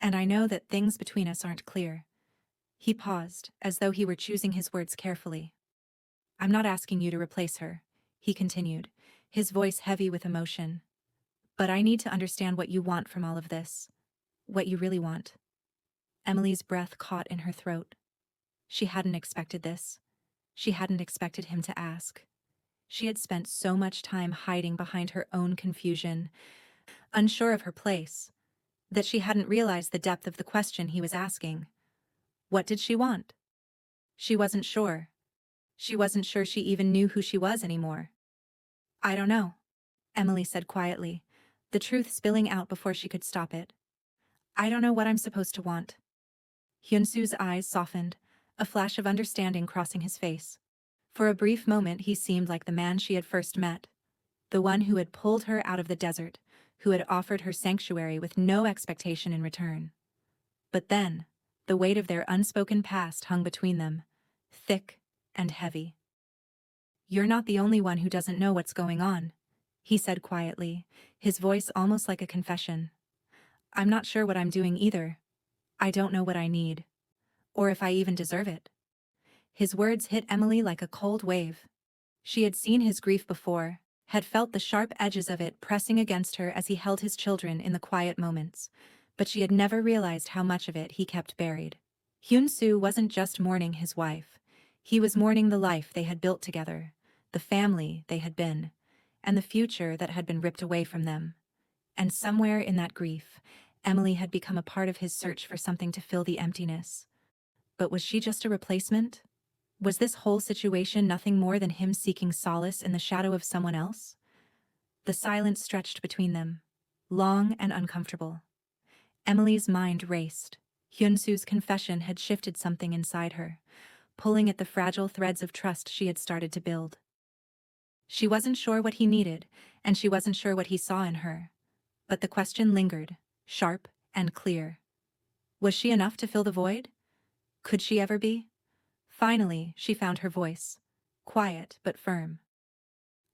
[SPEAKER 1] "And I know that things between us aren't clear." He paused, as though he were choosing his words carefully. "I'm not asking you to replace her," he continued, his voice heavy with emotion. "But I need to understand what you want from all of this. What you really want." Emily's breath caught in her throat. She hadn't expected this. She hadn't expected him to ask. She had spent so much time hiding behind her own confusion, unsure of her place, that she hadn't realized the depth of the question he was asking. What did she want? She wasn't sure. She wasn't sure she even knew who she was anymore. "I don't know," Emily said quietly, the truth spilling out before she could stop it. "I don't know what I'm supposed to want." Hyun-soo's eyes softened, a flash of understanding crossing his face. For a brief moment he seemed like the man she had first met, the one who had pulled her out of the desert, who had offered her sanctuary with no expectation in return. But then, the weight of their unspoken past hung between them, thick and heavy. "You're not the only one who doesn't know what's going on," he said quietly, his voice almost like a confession. "I'm not sure what I'm doing either. I don't know what I need, or if I even deserve it." His words hit Emily like a cold wave. She had seen his grief before, had felt the sharp edges of it pressing against her as he held his children in the quiet moments, but she had never realized how much of it he kept buried. Hyun-soo wasn't just mourning his wife. He was mourning the life they had built together, the family they had been, and the future that had been ripped away from them. And somewhere in that grief, Emily had become a part of his search for something to fill the emptiness. But was she just a replacement? Was this whole situation nothing more than him seeking solace in the shadow of someone else? The silence stretched between them, long and uncomfortable. Emily's mind raced. Hyun-soo's confession had shifted something inside her, pulling at the fragile threads of trust she had started to build. She wasn't sure what he needed, and she wasn't sure what he saw in her. But the question lingered, sharp and clear. Was she enough to fill the void? Could she ever be? Finally, she found her voice, quiet but firm.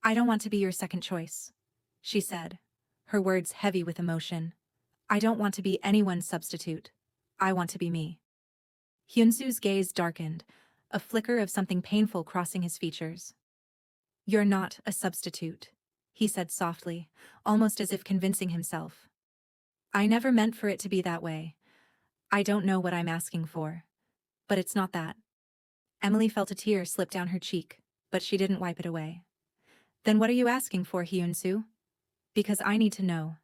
[SPEAKER 1] "I don't want to be your second choice," she said, her words heavy with emotion. "I don't want to be anyone's substitute. I want to be me." Hyun-soo's gaze darkened, a flicker of something painful crossing his features. You're not a substitute, he said softly, almost as if convincing himself. I never meant for it to be that way. I don't know what I'm asking for. But it's not that. Emily felt a tear slip down her cheek, but she didn't wipe it away. Then what are you asking for, Hyun-soo? Because I need to know.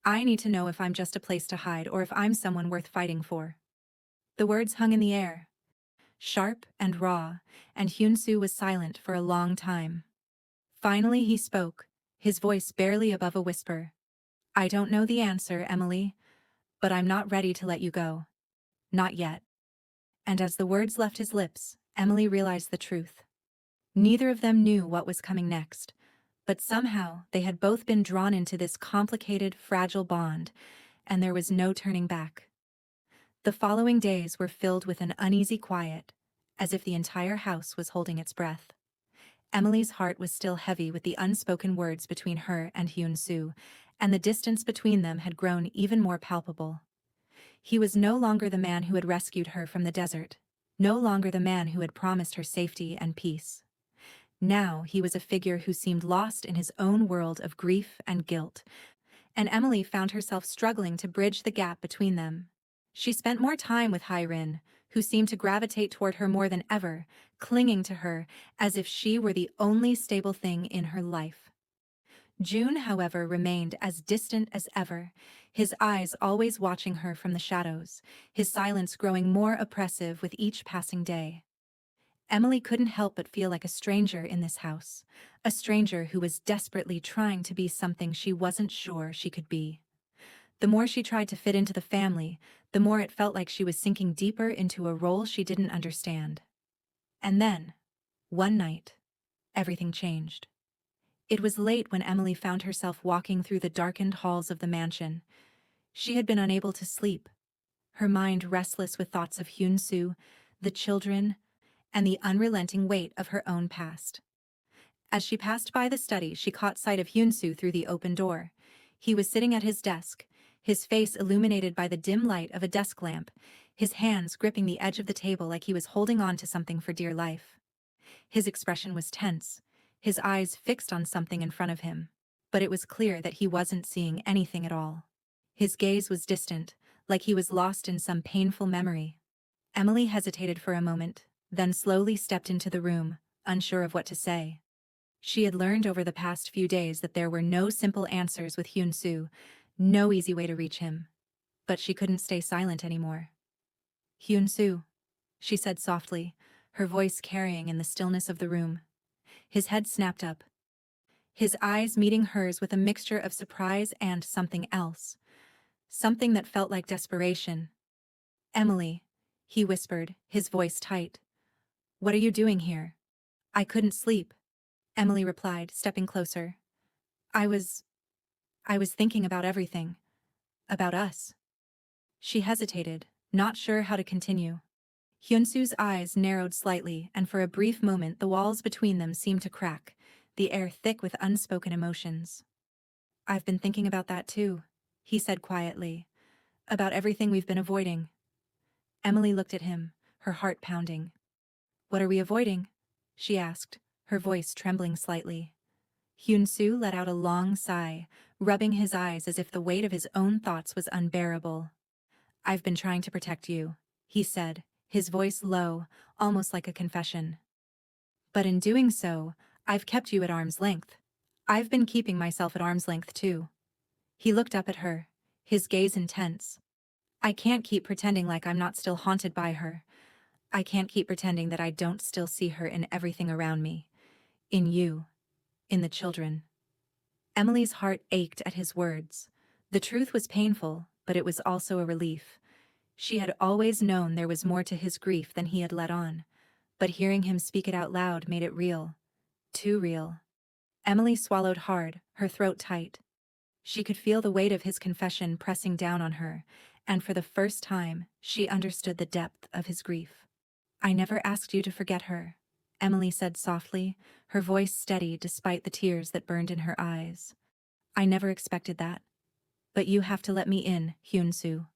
[SPEAKER 1] I need to know if I'm just a place to hide or if I'm someone worth fighting for. The words hung in the air, sharp and raw, and Hyun-soo was silent for a long time. Finally he spoke, his voice barely above a whisper. I don't know the answer, Emily, but I'm not ready to let you go. Not yet. And as the words left his lips, Emily realized the truth. Neither of them knew what was coming next, but somehow they had both been drawn into this complicated, fragile bond, and there was no turning back. The following days were filled with an uneasy quiet, as if the entire house was holding its breath. Emily's heart was still heavy with the unspoken words between her and Hyun-soo, and the distance between them had grown even more palpable. He was no longer the man who had rescued her from the desert, no longer the man who had promised her safety and peace. Now he was a figure who seemed lost in his own world of grief and guilt, and Emily found herself struggling to bridge the gap between them. She spent more time with Hyrin, who seemed to gravitate toward her more than ever, clinging to her as if she were the only stable thing in her life. June, however, remained as distant as ever, his eyes always watching her from the shadows, his silence growing more oppressive with each passing day. Emily couldn't help but feel like a stranger in this house, a stranger who was desperately trying to be something she wasn't sure she could be. The more she tried to fit into the family, the more it felt like she was sinking deeper into a role she didn't understand. And then, one night, everything changed. It was late when Emily found herself walking through the darkened halls of the mansion. She had been unable to sleep, her mind restless with thoughts of Hyun-soo, the children, and the unrelenting weight of her own past. As she passed by the study, she caught sight of Hyun-soo through the open door. He was sitting at his desk, his face illuminated by the dim light of a desk lamp, his hands gripping the edge of the table like he was holding on to something for dear life. His expression was tense, his eyes fixed on something in front of him, but it was clear that he wasn't seeing anything at all. His gaze was distant, like he was lost in some painful memory. Emily hesitated for a moment, then slowly stepped into the room, unsure of what to say. She had learned over the past few days that there were no simple answers with Hyun-soo, no easy way to reach him. But she couldn't stay silent anymore. Hyun-soo, she said softly, her voice carrying in the stillness of the room. His head snapped up, his eyes meeting hers with a mixture of surprise and something else. Something that felt like desperation. Emily, he whispered, his voice tight. What are you doing here? I couldn't sleep, Emily replied, stepping closer. I was thinking about everything. About us. She hesitated, not sure how to continue. Hyun-soo's eyes narrowed slightly, and for a brief moment the walls between them seemed to crack, the air thick with unspoken emotions. I've been thinking about that too, he said quietly. About everything we've been avoiding. Emily looked at him, her heart pounding. What are we avoiding? She asked, her voice trembling slightly. Hyun-soo let out a long sigh, rubbing his eyes as if the weight of his own thoughts was unbearable. I've been trying to protect you, he said, his voice low, almost like a confession. But in doing so, I've kept you at arm's length. I've been keeping myself at arm's length too. He looked up at her, his gaze intense. I can't keep pretending like I'm not still haunted by her. I can't keep pretending that I don't still see her in everything around me. In you. In the children. Emily's heart ached at his words. The truth was painful, but it was also a relief. She had always known there was more to his grief than he had let on, but hearing him speak it out loud made it real. Too real. Emily swallowed hard, her throat tight. She could feel the weight of his confession pressing down on her, and for the first time, she understood the depth of his grief. I never asked you to forget her, Emily said softly, her voice steady despite the tears that burned in her eyes. I never expected that. But you have to let me in, Hyun-soo.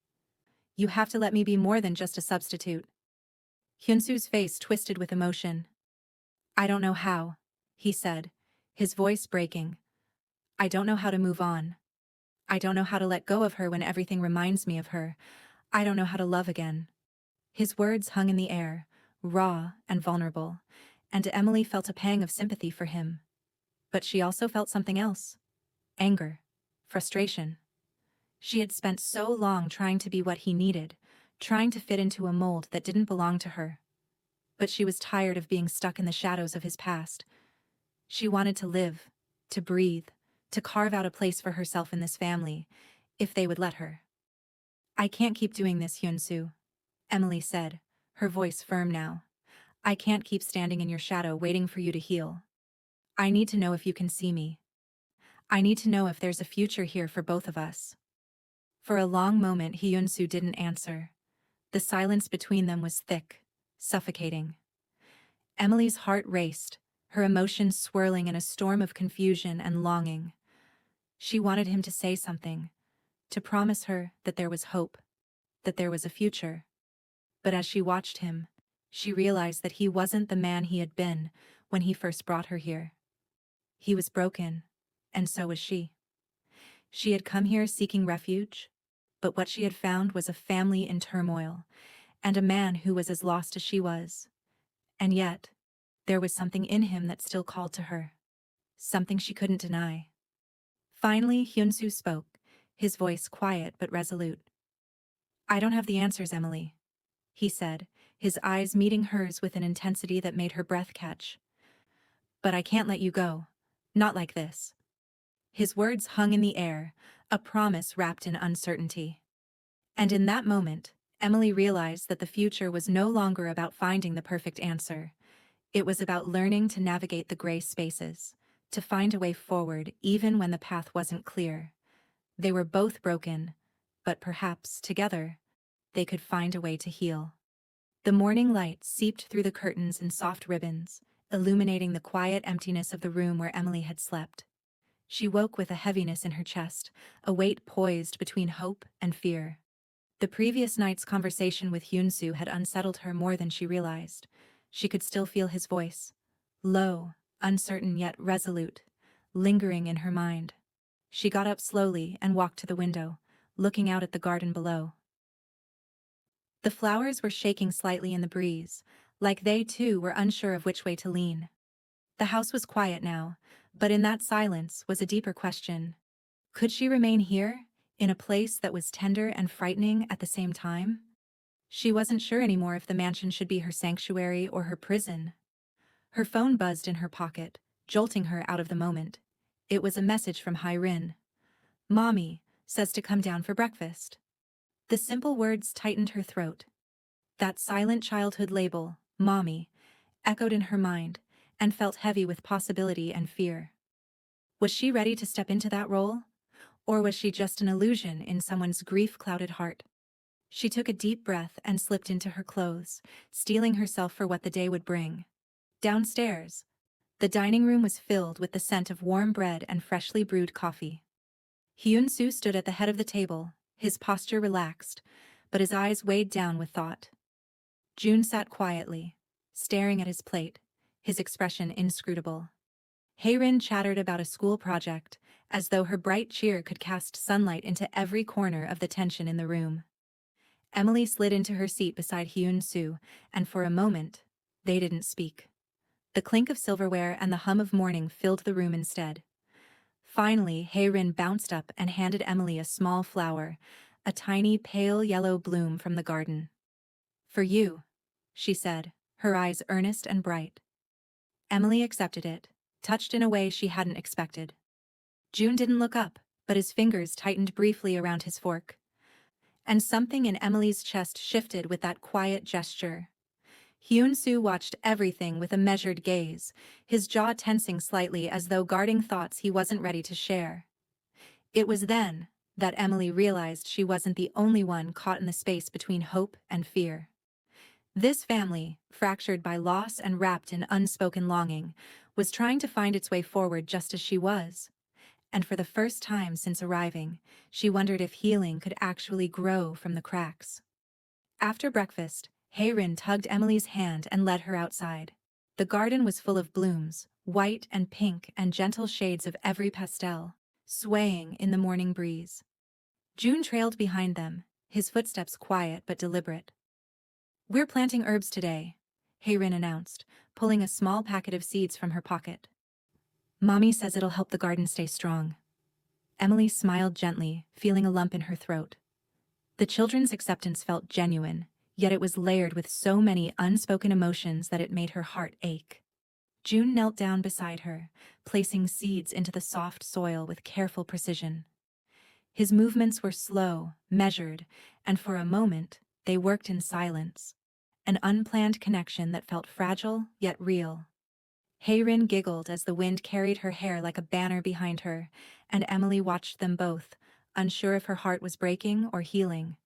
[SPEAKER 1] You have to let me be more than just a substitute. Hyun-soo's face twisted with emotion. I don't know how, he said, his voice breaking. "I don't know how to move on. I don't know how to let go of her when everything reminds me of her. I don't know how to love again." His words hung in the air, raw and vulnerable, and Emily felt a pang of sympathy for him. But she also felt something else. Anger. Frustration. She had spent so long trying to be what he needed, trying to fit into a mold that didn't belong to her. But she was tired of being stuck in the shadows of his past. She wanted to live, to breathe, to carve out a place for herself in this family, if they would let her. "I can't keep doing this, Hyun-soo," Emily said, her voice firm now. "I can't keep standing in your shadow waiting for you to heal. I need to know if you can see me. I need to know if there's a future here for both of us." For a long moment Hyun-soo didn't answer. The silence between them was thick, suffocating. Emily's heart raced, her emotions swirling in a storm of confusion and longing. She wanted him to say something, to promise her that there was hope, that there was a future. But as she watched him, she realized that he wasn't the man he had been when he first brought her here. He was broken, and so was she. She had come here seeking refuge, but what she had found was a family in turmoil, and a man who was as lost as she was. And yet, there was something in him that still called to her. Something she couldn't deny. Finally, Hyun-soo spoke, his voice quiet but resolute. "I don't have the answers, Emily," he said, his eyes meeting hers with an intensity that made her breath catch. "But I can't let you go. Not like this." His words hung in the air, a promise wrapped in uncertainty. And in that moment, Emily realized that the future was no longer about finding the perfect answer. It was about learning to navigate the gray spaces, to find a way forward even when the path wasn't clear. They were both broken, but perhaps, together, they could find a way to heal. The morning light seeped through the curtains in soft ribbons, illuminating the quiet emptiness of the room where Emily had slept. She woke with a heaviness in her chest, a weight poised between hope and fear. The previous night's conversation with Hyun-soo had unsettled her more than she realized. She could still feel his voice, low, uncertain yet resolute, lingering in her mind. She got up slowly and walked to the window, looking out at the garden below. The flowers were shaking slightly in the breeze, like they too were unsure of which way to lean. The house was quiet now, but in that silence was a deeper question. Could she remain here, in a place that was tender and frightening at the same time? She wasn't sure anymore if the mansion should be her sanctuary or her prison. Her phone buzzed in her pocket, jolting her out of the moment. It was a message from Hyrin. "Mommy says to come down for breakfast." The simple words tightened her throat. That silent childhood label, Mommy, echoed in her mind, and felt heavy with possibility and fear. Was she ready to step into that role? Or was she just an illusion in someone's grief-clouded heart? She took a deep breath and slipped into her clothes, steeling herself for what the day would bring. Downstairs, the dining room was filled with the scent of warm bread and freshly brewed coffee. Hyun-soo stood at the head of the table, his posture relaxed, but his eyes weighed down with thought. June sat quietly, staring at his plate, his expression inscrutable. Haerin chattered about a school project, as though her bright cheer could cast sunlight into every corner of the tension in the room. Emily slid into her seat beside Hyun-soo, and for a moment, they didn't speak. The clink of silverware and the hum of morning filled the room instead. Finally, Haerin bounced up and handed Emily a small flower, a tiny pale yellow bloom from the garden. "For you," she said, her eyes earnest and bright. Emily accepted it, touched in a way she hadn't expected. June didn't look up, but his fingers tightened briefly around his fork. And something in Emily's chest shifted with that quiet gesture. Hyun-soo watched everything with a measured gaze, his jaw tensing slightly as though guarding thoughts he wasn't ready to share. It was then that Emily realized she wasn't the only one caught in the space between hope and fear. This family, fractured by loss and wrapped in unspoken longing, was trying to find its way forward just as she was. And for the first time since arriving, she wondered if healing could actually grow from the cracks. After breakfast, Haerin tugged Emily's hand and led her outside. The garden was full of blooms, white and pink and gentle shades of every pastel, swaying in the morning breeze. June trailed behind them, his footsteps quiet but deliberate. "We're planting herbs today," Hayrin announced, pulling a small packet of seeds from her pocket. "Mommy says it'll help the garden stay strong." Emily smiled gently, feeling a lump in her throat. The children's acceptance felt genuine, yet it was layered with so many unspoken emotions that it made her heart ache. June knelt down beside her, placing seeds into the soft soil with careful precision. His movements were slow, measured, and for a moment, they worked in silence. An unplanned connection that felt fragile yet real. Hayrin giggled as the wind carried her hair like a banner behind her, and Emily watched them both, unsure if her heart was breaking or healing.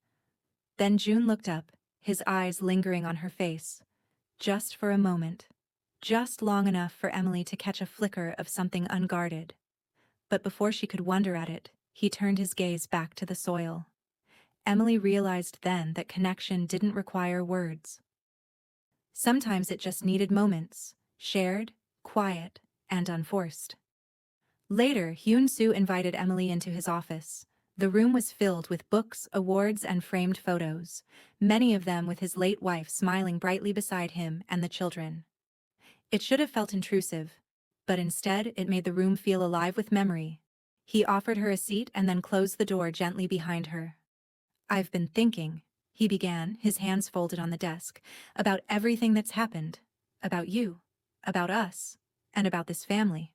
[SPEAKER 1] Then June looked up, his eyes lingering on her face. Just for a moment. Just long enough for Emily to catch a flicker of something unguarded. But before she could wonder at it, he turned his gaze back to the soil. Emily realized then that connection didn't require words. Sometimes it just needed moments, shared, quiet, and unforced. Later, Hyun-soo invited Emily into his office. The room was filled with books, awards, and framed photos, many of them with his late wife smiling brightly beside him and the children. It should have felt intrusive, but instead it made the room feel alive with memory. He offered her a seat and then closed the door gently behind her. "I've been thinking," he began, his hands folded on the desk, "about everything that's happened. About you. About us. And about this family."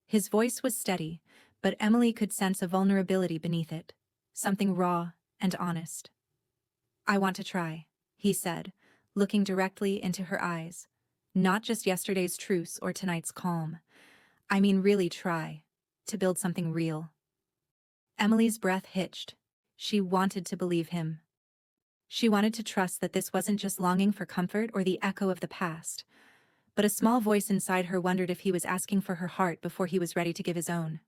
[SPEAKER 1] His voice was steady, but Emily could sense a vulnerability beneath it, something raw and honest. "I want to try," he said, looking directly into her eyes. "Not just yesterday's truce or tonight's calm. I mean really try. To build something real." Emily's breath hitched. She wanted to believe him. She wanted to trust that this wasn't just longing for comfort or the echo of the past. But a small voice inside her wondered if he was asking for her heart before he was ready to give his own.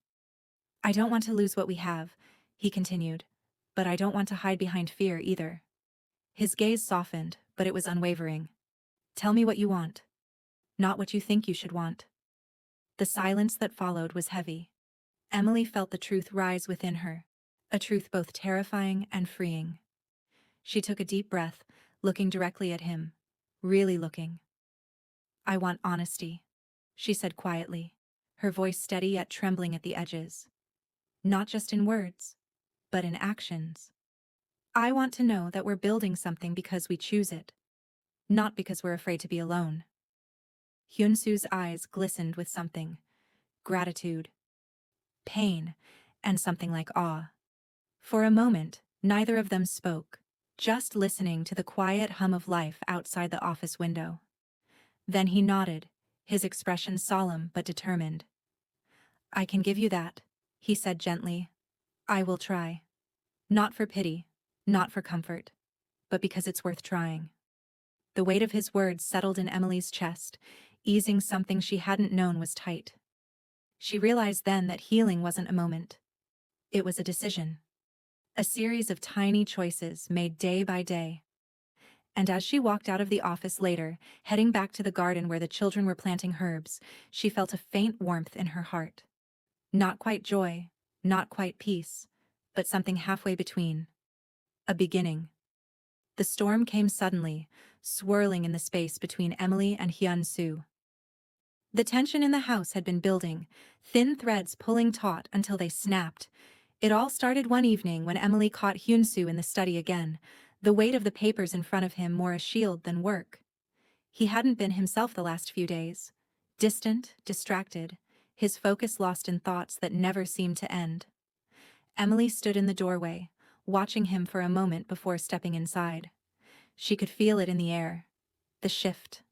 [SPEAKER 1] "I don't want to lose what we have," he continued. "But I don't want to hide behind fear either." His gaze softened, but it was unwavering. "Tell me what you want. Not what you think you should want." The silence that followed was heavy. Emily felt the truth rise within her, a truth both terrifying and freeing. She took a deep breath, looking directly at him, really looking. "I want honesty," she said quietly, her voice steady yet trembling at the edges. "Not just in words, but in actions. I want to know that we're building something because we choose it, not because we're afraid to be alone." Hyun-soo's eyes glistened with something: gratitude, pain, and something like awe. For a moment, neither of them spoke, just listening to the quiet hum of life outside the office window. Then he nodded, his expression solemn but determined. "I can give you that," he said gently. "I will try. Not for pity, not for comfort, but because it's worth trying." The weight of his words settled in Emily's chest, easing something she hadn't known was tight. She realized then that healing wasn't a moment. It was a decision. A series of tiny choices made day by day. And as she walked out of the office later, heading back to the garden where the children were planting herbs, she felt a faint warmth in her heart. Not quite joy, not quite peace, but something halfway between. A beginning. The storm came suddenly, swirling in the space between Emily and Hyun-soo. The tension in the house had been building, thin threads pulling taut until they snapped. It all started one evening when Emily caught Hyun-soo in the study again, the weight of the papers in front of him more a shield than work. He hadn't been himself the last few days. Distant, distracted, his focus lost in thoughts that never seemed to end. Emily stood in the doorway, watching him for a moment before stepping inside. She could feel it in the air. The shift.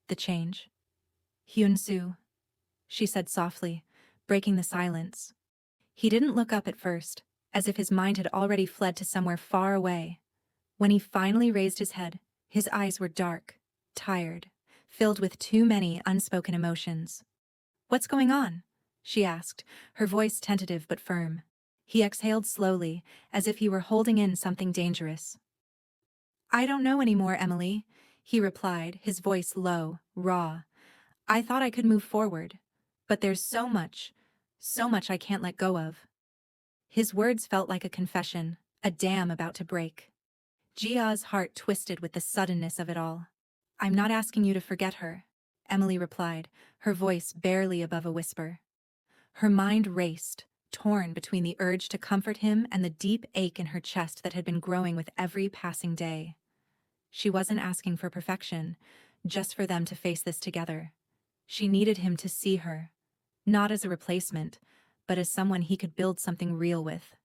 [SPEAKER 1] The change. "Hyun-soo," she said softly, breaking the silence. He didn't look up at first, as if his mind had already fled to somewhere far away. When he finally raised his head, his eyes were dark, tired, filled with too many unspoken emotions. "What's going on?" she asked, her voice tentative but firm. He exhaled slowly, as if he were holding in something dangerous. "I don't know anymore, Emily," he replied, his voice low, raw. I thought I could move forward. But there's so much I can't let go of. His words felt like a confession, a dam about to break. Gia's heart twisted with the suddenness of it all. I'm not asking you to forget her, Emily replied, her voice barely above a whisper. Her mind raced, torn between the urge to comfort him and the deep ache in her chest that had been growing with every passing day. She wasn't asking for perfection, just for them to face this together. She needed him to see her, not as a replacement, but as someone he could build something real with.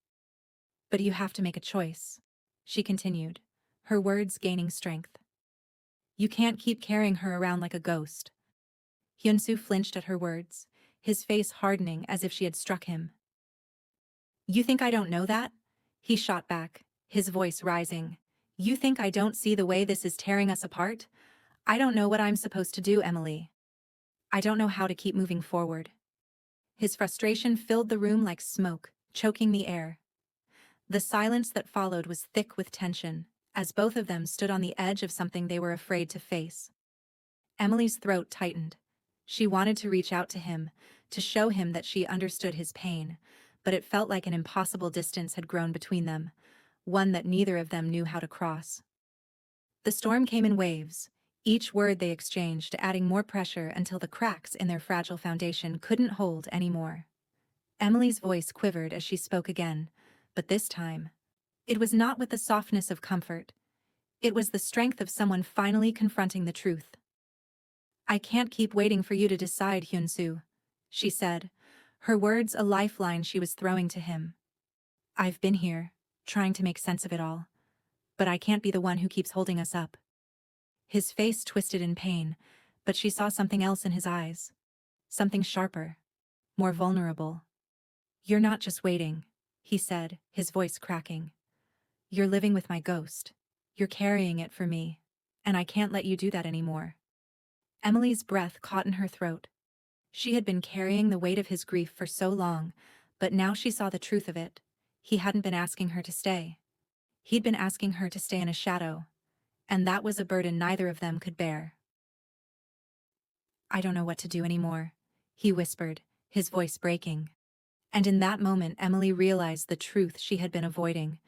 [SPEAKER 1] But you have to make a choice, she continued, her words gaining strength. You can't keep carrying her around like a ghost. Hyunsu flinched at her words, his face hardening as if she had struck him. You think I don't know that? He shot back, his voice rising. You think I don't see the way this is tearing us apart? I don't know what I'm supposed to do, Emily. I don't know how to keep moving forward. His frustration filled the room like smoke, choking the air. The silence that followed was thick with tension, as both of them stood on the edge of something they were afraid to face. Emily's throat tightened. She wanted to reach out to him, to show him that she understood his pain, but it felt like an impossible distance had grown between them, one that neither of them knew how to cross. The storm came in waves, each word they exchanged adding more pressure until the cracks in their fragile foundation couldn't hold anymore. Emily's voice quivered as she spoke again, but this time, it was not with the softness of comfort. It was the strength of someone finally confronting the truth. I can't keep waiting for you to decide, Hyunsu, she said, her words a lifeline she was throwing to him. I've been here, trying to make sense of it all, but I can't be the one who keeps holding us up. His face twisted in pain, but she saw something else in his eyes. Something sharper, more vulnerable. You're not just waiting, he said, his voice cracking. You're living with my ghost. You're carrying it for me, and I can't let you do that anymore. Emily's breath caught in her throat. She had been carrying the weight of his grief for so long, but now she saw the truth of it. He hadn't been asking her to stay. He'd been asking her to stay in a shadow, and that was a burden neither of them could bear. I don't know what to do anymore, he whispered, his voice breaking. And in that moment Emily realized the truth she had been avoiding.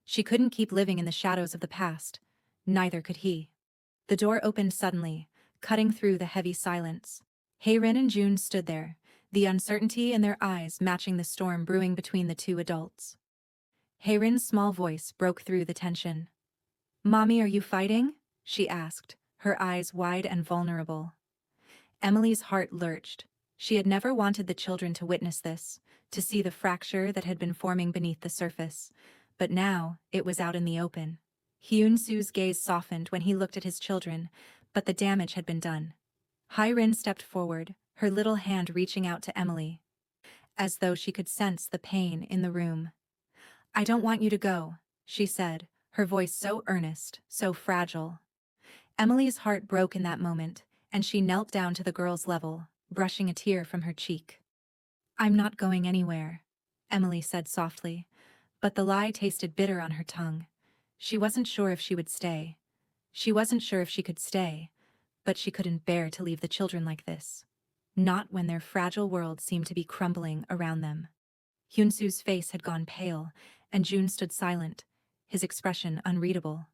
[SPEAKER 1] She couldn't keep living in the shadows of the past. Neither could he. The door opened suddenly, cutting through the heavy silence. Haerin and June stood there, the uncertainty in their eyes matching the storm brewing between the two adults. Haerin's small voice broke through the tension. Mommy, are you fighting? She asked, her eyes wide and vulnerable. Emily's heart lurched. She had never wanted the children to witness this, to see the fracture that had been forming beneath the surface. But now, it was out in the open. Hyun-Soo's gaze softened when he looked at his children, but the damage had been done. Haerin stepped forward, her little hand reaching out to Emily, as though she could sense the pain in the room. I don't want you to go, she said, her voice so earnest, so fragile. Emily's heart broke in that moment, and she knelt down to the girl's level, brushing a tear from her cheek. I'm not going anywhere, Emily said softly, but the lie tasted bitter on her tongue. She wasn't sure if she would stay. She wasn't sure if she could stay, but she couldn't bear to leave the children like this. Not when their fragile world seemed to be crumbling around them. Hyun-Soo's face had gone pale, and June stood silent, his expression unreadable.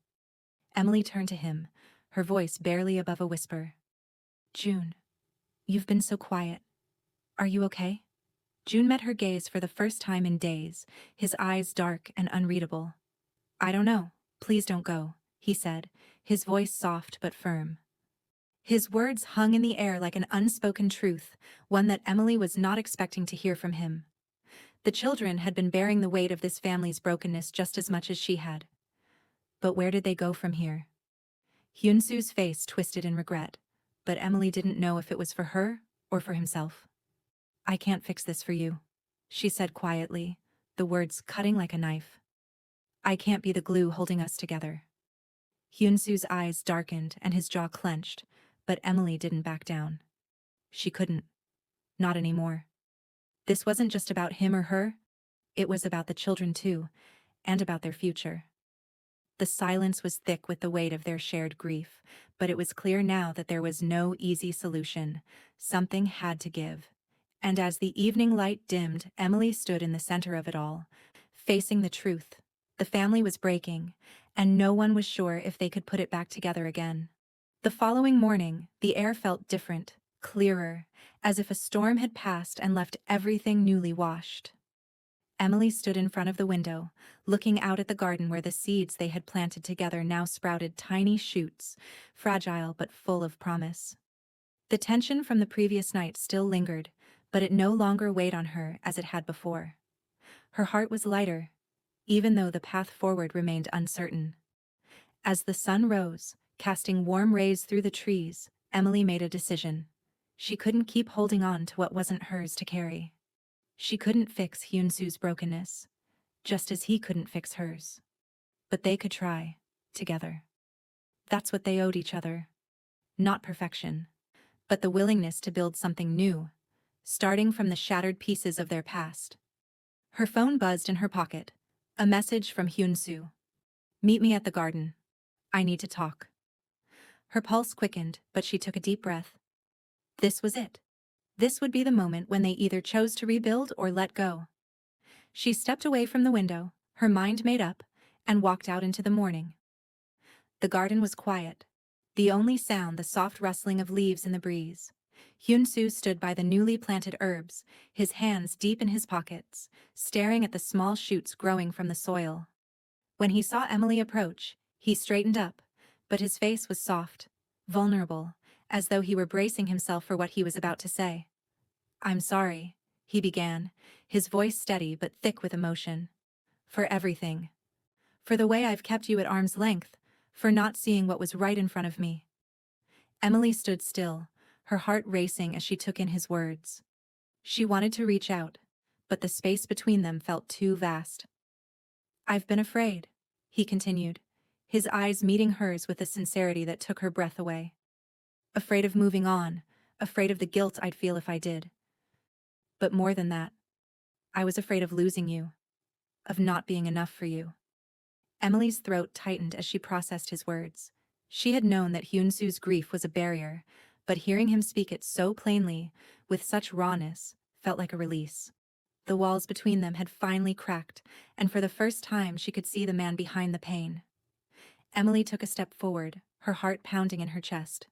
[SPEAKER 1] Emily turned to him, her voice barely above a whisper. June, you've been so quiet. Are you okay? June met her gaze for the first time in days, his eyes dark and unreadable. I don't know, please don't go, he said, his voice soft but firm. His words hung in the air like an unspoken truth, one that Emily was not expecting to hear from him. The children had been bearing the weight of this family's brokenness just as much as she had. But where did they go from here? Hyun-Soo's face twisted in regret, but Emily didn't know if it was for her or for himself. I can't fix this for you, she said quietly, the words cutting like a knife. I can't be the glue holding us together. Hyun-Soo's eyes darkened and his jaw clenched, but Emily didn't back down. She couldn't. Not anymore. This wasn't just about him or her. It was about the children too, and about their future. The silence was thick with the weight of their shared grief, but it was clear now that there was no easy solution. Something had to give. And as the evening light dimmed, Emily stood in the center of it all, facing the truth. The family was breaking, and no one was sure if they could put it back together again. The following morning, the air felt different, clearer, as if a storm had passed and left everything newly washed. Emily stood in front of the window, looking out at the garden where the seeds they had planted together now sprouted tiny shoots, fragile but full of promise. The tension from the previous night still lingered, but it no longer weighed on her as it had before. Her heart was lighter, even though the path forward remained uncertain. As the sun rose, casting warm rays through the trees, Emily made a decision. She couldn't keep holding on to what wasn't hers to carry. She couldn't fix Hyunsu's brokenness, just as he couldn't fix hers. But they could try, together. That's what they owed each other. Not perfection, but the willingness to build something new, starting from the shattered pieces of their past. Her phone buzzed in her pocket. A message from Hyunsu. "Meet me at the garden. I need to talk." Her pulse quickened, but she took a deep breath. This was it. This would be the moment when they either chose to rebuild or let go. She stepped away from the window, her mind made up, and walked out into the morning. The garden was quiet. The only sound the soft rustling of leaves in the breeze. Hyunsu stood by the newly planted herbs, his hands deep in his pockets, staring at the small shoots growing from the soil. When he saw Emily approach, he straightened up, but his face was soft, vulnerable, as though he were bracing himself for what he was about to say. "I'm sorry," he began, his voice steady but thick with emotion. "For everything. For the way I've kept you at arm's length, for not seeing what was right in front of me." Emily stood still, her heart racing as she took in his words. She wanted to reach out, but the space between them felt too vast. "I've been afraid," he continued, his eyes meeting hers with a sincerity that took her breath away. "Afraid of moving on, afraid of the guilt I'd feel if I did. But more than that, I was afraid of losing you, of not being enough for you." Emily's throat tightened as she processed his words. She had known that Hyunsu's grief was a barrier, but hearing him speak it so plainly, with such rawness, felt like a release. The walls between them had finally cracked, and for the first time she could see the man behind the pain. Emily took a step forward, her heart pounding in her chest.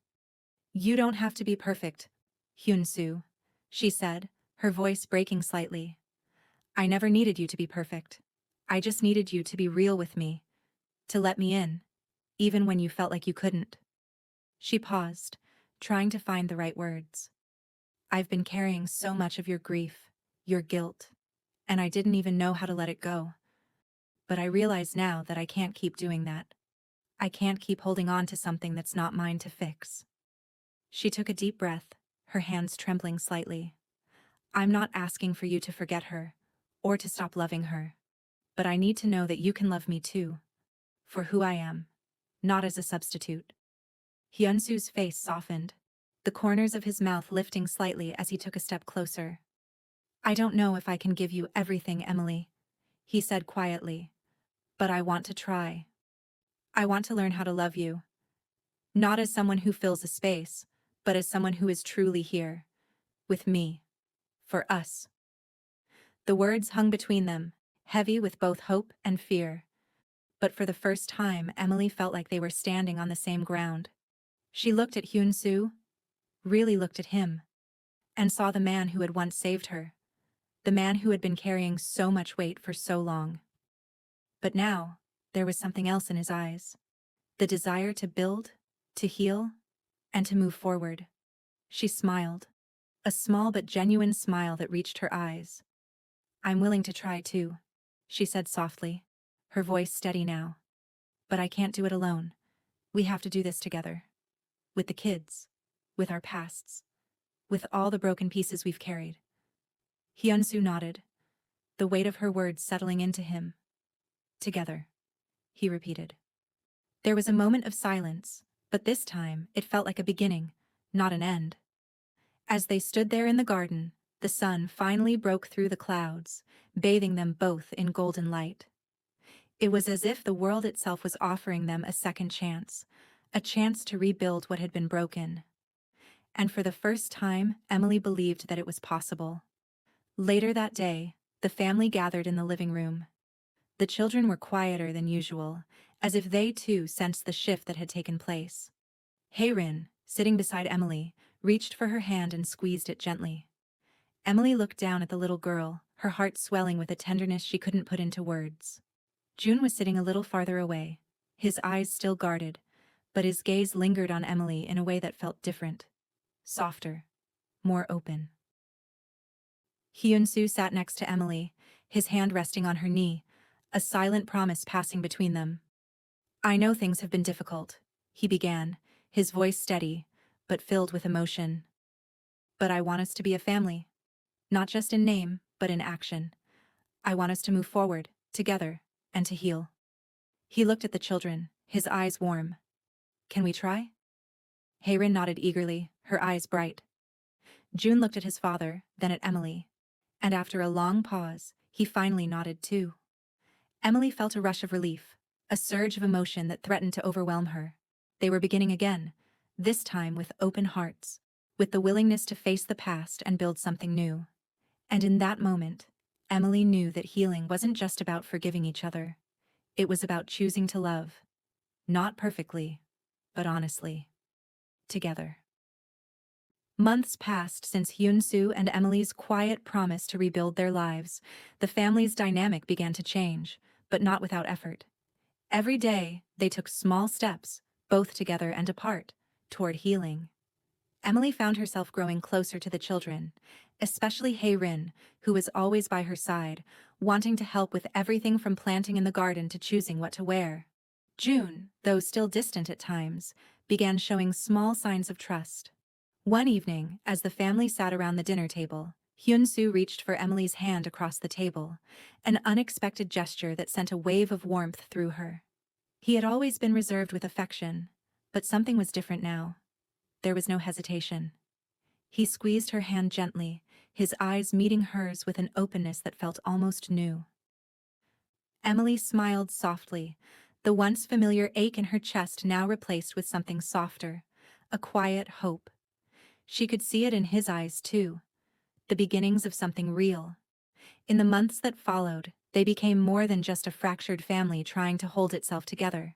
[SPEAKER 1] "You don't have to be perfect, Hyunsu," she said, her voice breaking slightly. "I never needed you to be perfect. I just needed you to be real with me, to let me in, even when you felt like you couldn't." She paused, trying to find the right words. "I've been carrying so much of your grief, your guilt, and I didn't even know how to let it go. But I realize now that I can't keep doing that. I can't keep holding on to something that's not mine to fix." She took a deep breath, her hands trembling slightly. "I'm not asking for you to forget her, or to stop loving her. But I need to know that you can love me too. For who I am, not as a substitute." Hyunsu's face softened, the corners of his mouth lifting slightly as he took a step closer. "I don't know if I can give you everything, Emily," he said quietly. "But I want to try. I want to learn how to love you. Not as someone who fills a space, but as someone who is truly here. With me. For us." The words hung between them, heavy with both hope and fear. But for the first time, Emily felt like they were standing on the same ground. She looked at Hyunsu, really looked at him, and saw the man who had once saved her, the man who had been carrying so much weight for so long. But now, there was something else in his eyes. The desire to build, to heal, and to move forward. She smiled, a small but genuine smile that reached her eyes. "I'm willing to try too," she said softly, her voice steady now. "But I can't do it alone. We have to do this together. With the kids, with our pasts, with all the broken pieces we've carried." Hyunsu nodded, the weight of her words settling into him. "Together," he repeated. There was a moment of silence, but this time it felt like a beginning, not an end. As they stood there in the garden, the sun finally broke through the clouds, bathing them both in golden light. It was as if the world itself was offering them a second chance, a chance to rebuild what had been broken. And for the first time, Emily believed that it was possible. Later that day, the family gathered in the living room. The children were quieter than usual, as if they too sensed the shift that had taken place. Hayrin, sitting beside Emily, reached for her hand and squeezed it gently. Emily looked down at the little girl, her heart swelling with a tenderness she couldn't put into words. June was sitting a little farther away, his eyes still guarded, but his gaze lingered on Emily in a way that felt different, softer, more open. Hyun-soo sat next to Emily, his hand resting on her knee, a silent promise passing between them. "I know things have been difficult," he began, his voice steady, but filled with emotion. "But I want us to be a family. Not just in name, but in action. I want us to move forward, together, and to heal." He looked at the children, his eyes warm. "Can we try?" Hayrin nodded eagerly, her eyes bright. June looked at his father, then at Emily. And after a long pause, he finally nodded too. Emily felt a rush of relief, a surge of emotion that threatened to overwhelm her. They were beginning again, this time with open hearts, with the willingness to face the past and build something new. And in that moment, Emily knew that healing wasn't just about forgiving each other. It was about choosing to love. Not perfectly, but honestly. Together. Months passed since Hyun-soo and Emily's quiet promise to rebuild their lives. The family's dynamic began to change, but not without effort. Every day, they took small steps, both together and apart, toward healing. Emily found herself growing closer to the children, especially Hayrin, who was always by her side, wanting to help with everything from planting in the garden to choosing what to wear. June, though still distant at times, began showing small signs of trust. One evening, as the family sat around the dinner table, Hyun-soo reached for Emily's hand across the table, an unexpected gesture that sent a wave of warmth through her. He had always been reserved with affection, but something was different now. There was no hesitation. He squeezed her hand gently, his eyes meeting hers with an openness that felt almost new. Emily smiled softly, the once familiar ache in her chest now replaced with something softer, a quiet hope. She could see it in his eyes too, the beginnings of something real. In the months that followed, they became more than just a fractured family trying to hold itself together.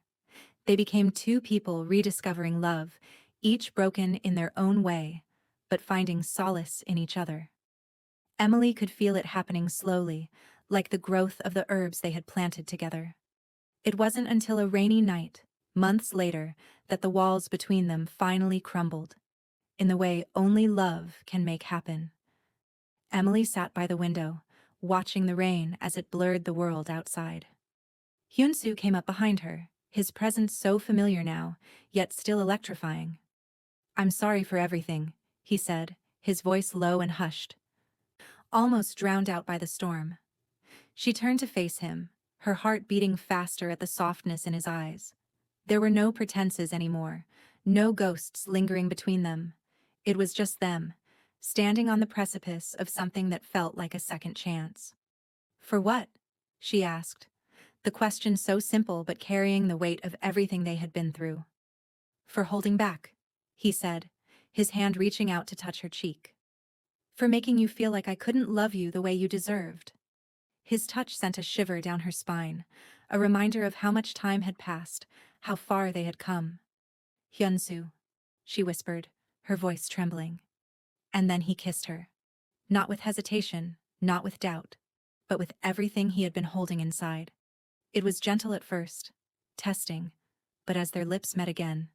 [SPEAKER 1] They became two people rediscovering love, each broken in their own way, but finding solace in each other. Emily could feel it happening slowly, like the growth of the herbs they had planted together. It wasn't until a rainy night, months later, that the walls between them finally crumbled. In the way only love can make happen. Emily sat by the window, watching the rain as it blurred the world outside. Hyun-soo came up behind her, his presence so familiar now, yet still electrifying. "I'm sorry for everything," he said, his voice low and hushed, almost drowned out by the storm. She turned to face him, her heart beating faster at the softness in his eyes. There were no pretenses anymore, no ghosts lingering between them. It was just them, standing on the precipice of something that felt like a second chance. "For what?" she asked, the question so simple but carrying the weight of everything they had been through. "For holding back," he said, his hand reaching out to touch her cheek. "For making you feel like I couldn't love you the way you deserved." His touch sent a shiver down her spine, a reminder of how much time had passed, how far they had come. "Hyun-soo," she whispered, her voice trembling. And then he kissed her. Not with hesitation, not with doubt, but with everything he had been holding inside. It was gentle at first, testing, but as their lips met again,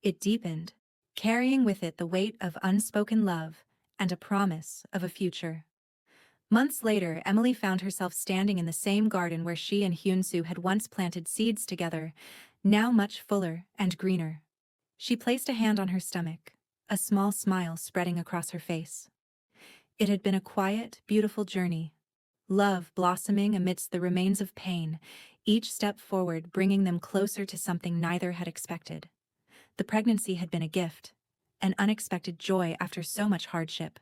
[SPEAKER 1] it deepened, carrying with it the weight of unspoken love and a promise of a future. Months later, Emily found herself standing in the same garden where she and Hyun-soo had once planted seeds together, now much fuller and greener. She placed a hand on her stomach, a small smile spreading across her face. It had been a quiet, beautiful journey. Love blossoming amidst the remains of pain, each step forward bringing them closer to something neither had expected. The pregnancy had been a gift, an unexpected joy after so much hardship.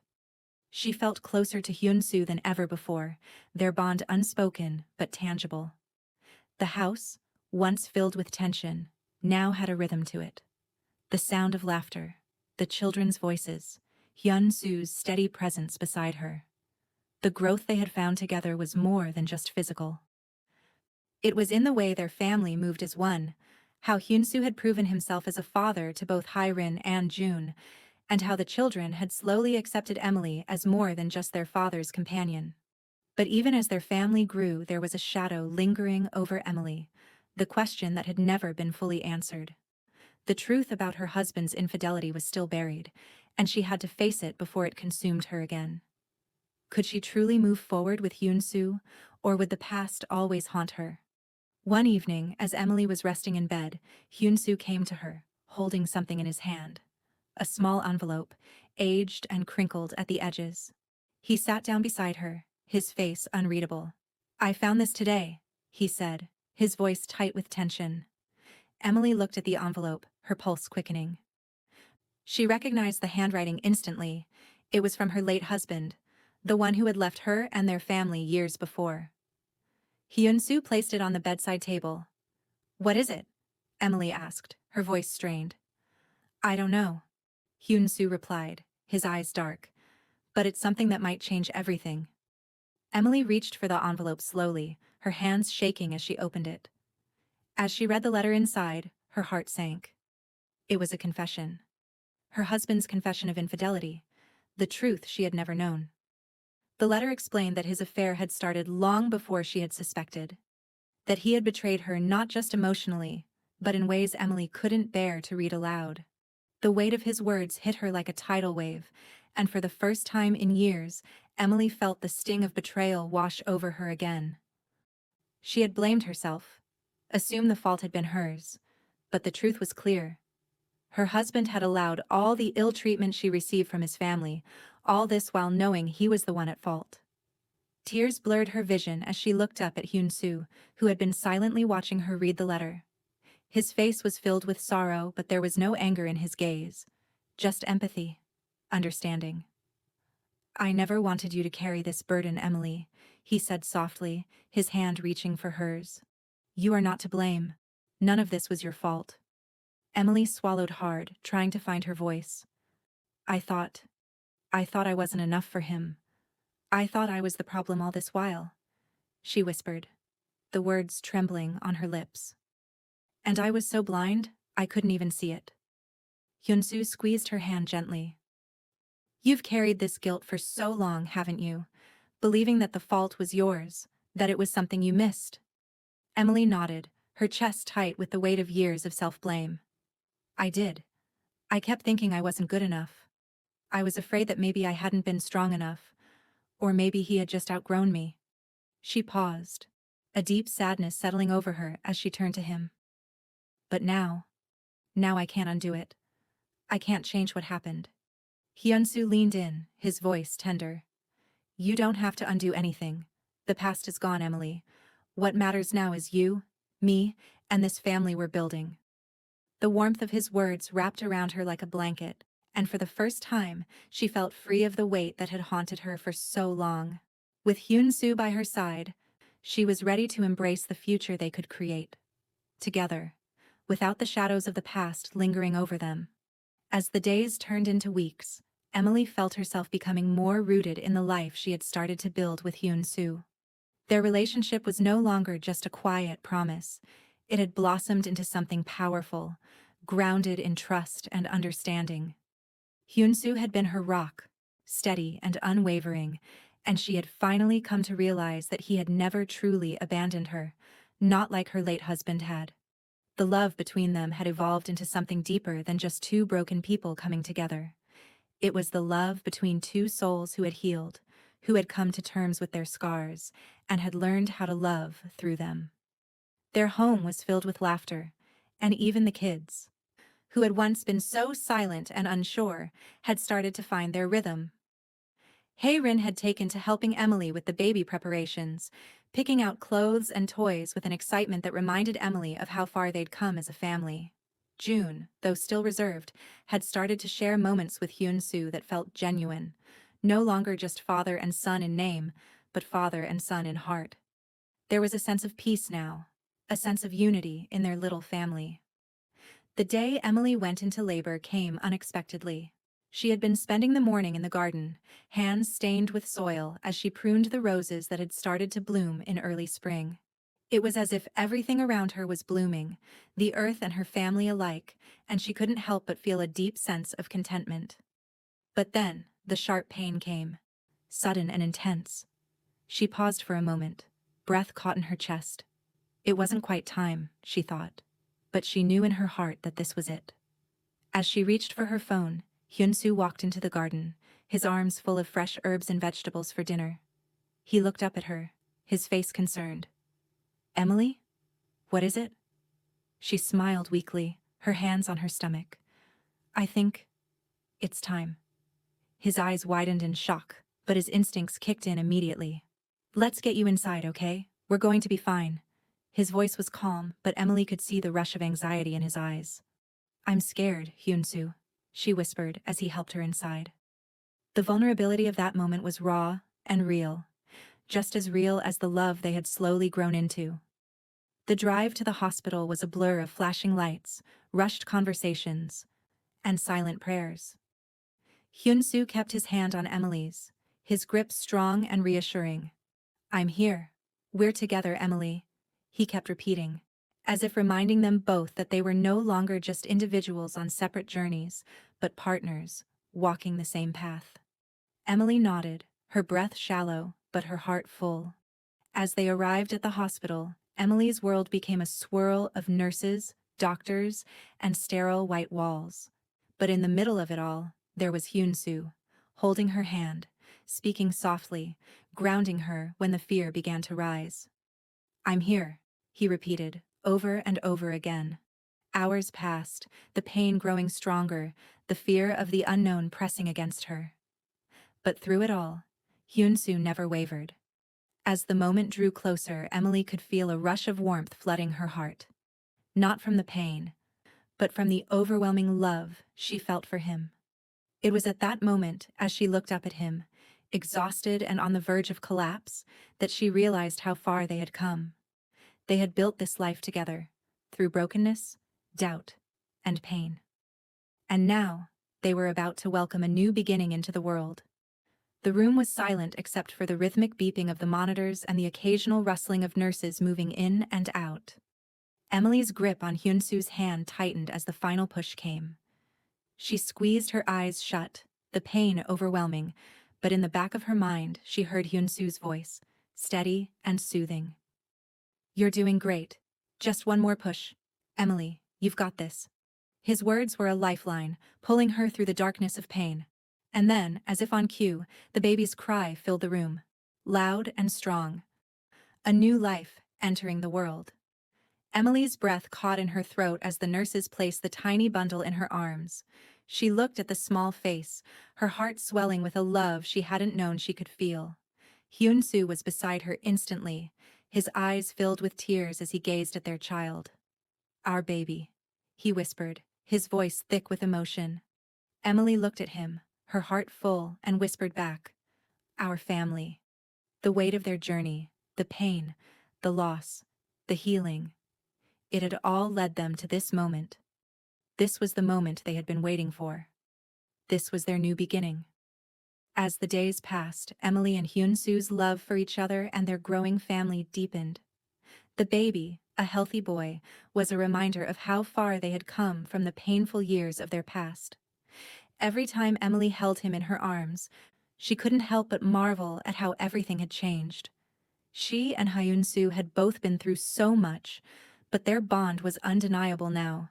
[SPEAKER 1] She felt closer to Hyun-soo than ever before, their bond unspoken but tangible. The house, once filled with tension, now had a rhythm to it. The sound of laughter, the children's voices, Hyun-soo's steady presence beside her. The growth they had found together was more than just physical. It was in the way their family moved as one, how Hyun-soo had proven himself as a father to both Hye-rin and June, and how the children had slowly accepted Emily as more than just their father's companion. But even as their family grew, there was a shadow lingering over Emily, the question that had never been fully answered. The truth about her husband's infidelity was still buried, and she had to face it before it consumed her again. Could she truly move forward with Hyun-soo, or would the past always haunt her? One evening, as Emily was resting in bed, Hyun-soo came to her, holding something in his hand. A small envelope, aged and crinkled at the edges. He sat down beside her, his face unreadable. "I found this today," he said, his voice tight with tension. Emily looked at the envelope, her pulse quickening. She recognized the handwriting instantly. It was from her late husband, the one who had left her and their family years before. Hyun-soo placed it on the bedside table. "What is it?" Emily asked, her voice strained. "I don't know," Hyun-soo replied, his eyes dark. "But it's something that might change everything." Emily reached for the envelope slowly, her hands shaking as she opened it. As she read the letter inside, her heart sank. It was a confession. Her husband's confession of infidelity, the truth she had never known. The letter explained that his affair had started long before she had suspected. That he had betrayed her not just emotionally, but in ways Emily couldn't bear to read aloud. The weight of his words hit her like a tidal wave, and for the first time in years, Emily felt the sting of betrayal wash over her again. She had blamed herself, assumed the fault had been hers, but the truth was clear. Her husband had allowed all the ill treatment she received from his family, all this while knowing he was the one at fault. Tears blurred her vision as she looked up at Hyun-soo, who had been silently watching her read the letter. His face was filled with sorrow, but there was no anger in his gaze. Just empathy. Understanding. "I never wanted you to carry this burden, Emily," he said softly, his hand reaching for hers. "You are not to blame. None of this was your fault." Emily swallowed hard, trying to find her voice. I thought I wasn't enough for him. I thought I was the problem all this while," she whispered, the words trembling on her lips. "And I was so blind, I couldn't even see it." Hyun-soo squeezed her hand gently. "You've carried this guilt for so long, haven't you? Believing that the fault was yours, that it was something you missed." Emily nodded, her chest tight with the weight of years of self-blame. "I did. I kept thinking I wasn't good enough. I was afraid that maybe I hadn't been strong enough, or maybe he had just outgrown me." She paused, a deep sadness settling over her as she turned to him. "But now I can't undo it. I can't change what happened." Hyun-soo leaned in, his voice tender. "You don't have to undo anything. The past is gone, Emily. What matters now is you, me, and this family we're building." The warmth of his words wrapped around her like a blanket, and for the first time, she felt free of the weight that had haunted her for so long. With Hyun-soo by her side, she was ready to embrace the future they could create. Together, without the shadows of the past lingering over them. As the days turned into weeks, Emily felt herself becoming more rooted in the life she had started to build with Hyun-soo. Their relationship was no longer just a quiet promise. It had blossomed into something powerful, grounded in trust and understanding. Hyun-soo had been her rock, steady and unwavering, and she had finally come to realize that he had never truly abandoned her, not like her late husband had. The love between them had evolved into something deeper than just two broken people coming together. It was the love between two souls who had healed, who had come to terms with their scars, and had learned how to love through them. Their home was filled with laughter, and even the kids, who had once been so silent and unsure, had started to find their rhythm. Hye-rin had taken to helping Emily with the baby preparations, picking out clothes and toys with an excitement that reminded Emily of how far they'd come as a family. June, though still reserved, had started to share moments with Hyun-soo that felt genuine, no longer just father and son in name, but father and son in heart. There was a sense of peace now, a sense of unity in their little family. The day Emily went into labor came unexpectedly. She had been spending the morning in the garden, hands stained with soil as she pruned the roses that had started to bloom in early spring. It was as if everything around her was blooming, the earth and her family alike, and she couldn't help but feel a deep sense of contentment. But then, the sharp pain came. Sudden and intense. She paused for a moment, breath caught in her chest. It wasn't quite time, she thought. But she knew in her heart that this was it. As she reached for her phone, Hyun-soo walked into the garden, his arms full of fresh herbs and vegetables for dinner. He looked up at her, his face concerned. "Emily? What is it?" She smiled weakly, her hands on her stomach. "I think it's time." His eyes widened in shock, but his instincts kicked in immediately. "Let's get you inside, okay? We're going to be fine." His voice was calm, but Emily could see the rush of anxiety in his eyes. "I'm scared, Hyun-soo," she whispered as he helped her inside. The vulnerability of that moment was raw and real, just as real as the love they had slowly grown into. The drive to the hospital was a blur of flashing lights, rushed conversations, and silent prayers. Hyun-soo kept his hand on Emily's, his grip strong and reassuring. "I'm here. We're together, Emily," he kept repeating, as if reminding them both that they were no longer just individuals on separate journeys, but partners, walking the same path. Emily nodded, her breath shallow, but her heart full. As they arrived at the hospital, Emily's world became a swirl of nurses, doctors, and sterile white walls. But in the middle of it all, there was Hyun-soo, holding her hand, speaking softly, grounding her when the fear began to rise. "I'm here," he repeated, over and over again. Hours passed, the pain growing stronger, the fear of the unknown pressing against her. But through it all, Hyun-soo never wavered. As the moment drew closer, Emily could feel a rush of warmth flooding her heart. Not from the pain, but from the overwhelming love she felt for him. It was at that moment, as she looked up at him, exhausted and on the verge of collapse, that she realized how far they had come. They had built this life together, through brokenness, doubt, and pain. And now, they were about to welcome a new beginning into the world. The room was silent except for the rhythmic beeping of the monitors and the occasional rustling of nurses moving in and out. Emily's grip on Hyun-soo's hand tightened as the final push came. She squeezed her eyes shut, the pain overwhelming, but in the back of her mind she heard Hyun-soo's voice, steady and soothing. "You're doing great. Just one more push. Emily, you've got this." His words were a lifeline, pulling her through the darkness of pain. And then, as if on cue, the baby's cry filled the room. Loud and strong. A new life entering the world. Emily's breath caught in her throat as the nurses placed the tiny bundle in her arms. She looked at the small face, her heart swelling with a love she hadn't known she could feel. Hyun-soo was beside her instantly, his eyes filled with tears as he gazed at their child. "Our baby," he whispered, his voice thick with emotion. Emily looked at him, her heart full, and whispered back, "Our family." The weight of their journey, the pain, the loss, the healing. It had all led them to this moment. This was the moment they had been waiting for. This was their new beginning. As the days passed, Emily and Hyun-soo's love for each other and their growing family deepened. The baby, a healthy boy, was a reminder of how far they had come from the painful years of their past. Every time Emily held him in her arms, she couldn't help but marvel at how everything had changed. She and Hyun-soo had both been through so much, but their bond was undeniable now.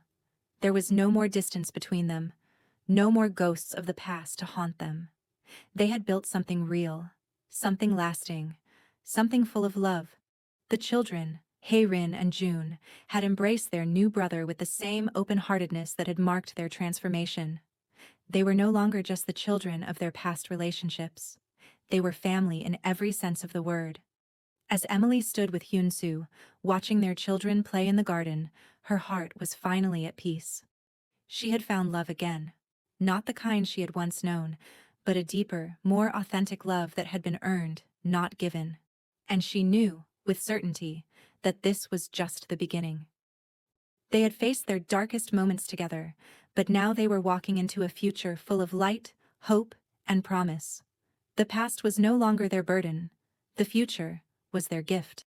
[SPEAKER 1] There was no more distance between them, no more ghosts of the past to haunt them. They had built something real, something lasting, something full of love. The children, Hae-rin and June, had embraced their new brother with the same open-heartedness that had marked their transformation. They were no longer just the children of their past relationships. They were family in every sense of the word. As Emily stood with Hyun-soo, watching their children play in the garden, her heart was finally at peace. She had found love again. Not the kind she had once known, but a deeper, more authentic love that had been earned, not given. And she knew, with certainty, that this was just the beginning. They had faced their darkest moments together, but now they were walking into a future full of light, hope, and promise. The past was no longer their burden. The future was their gift.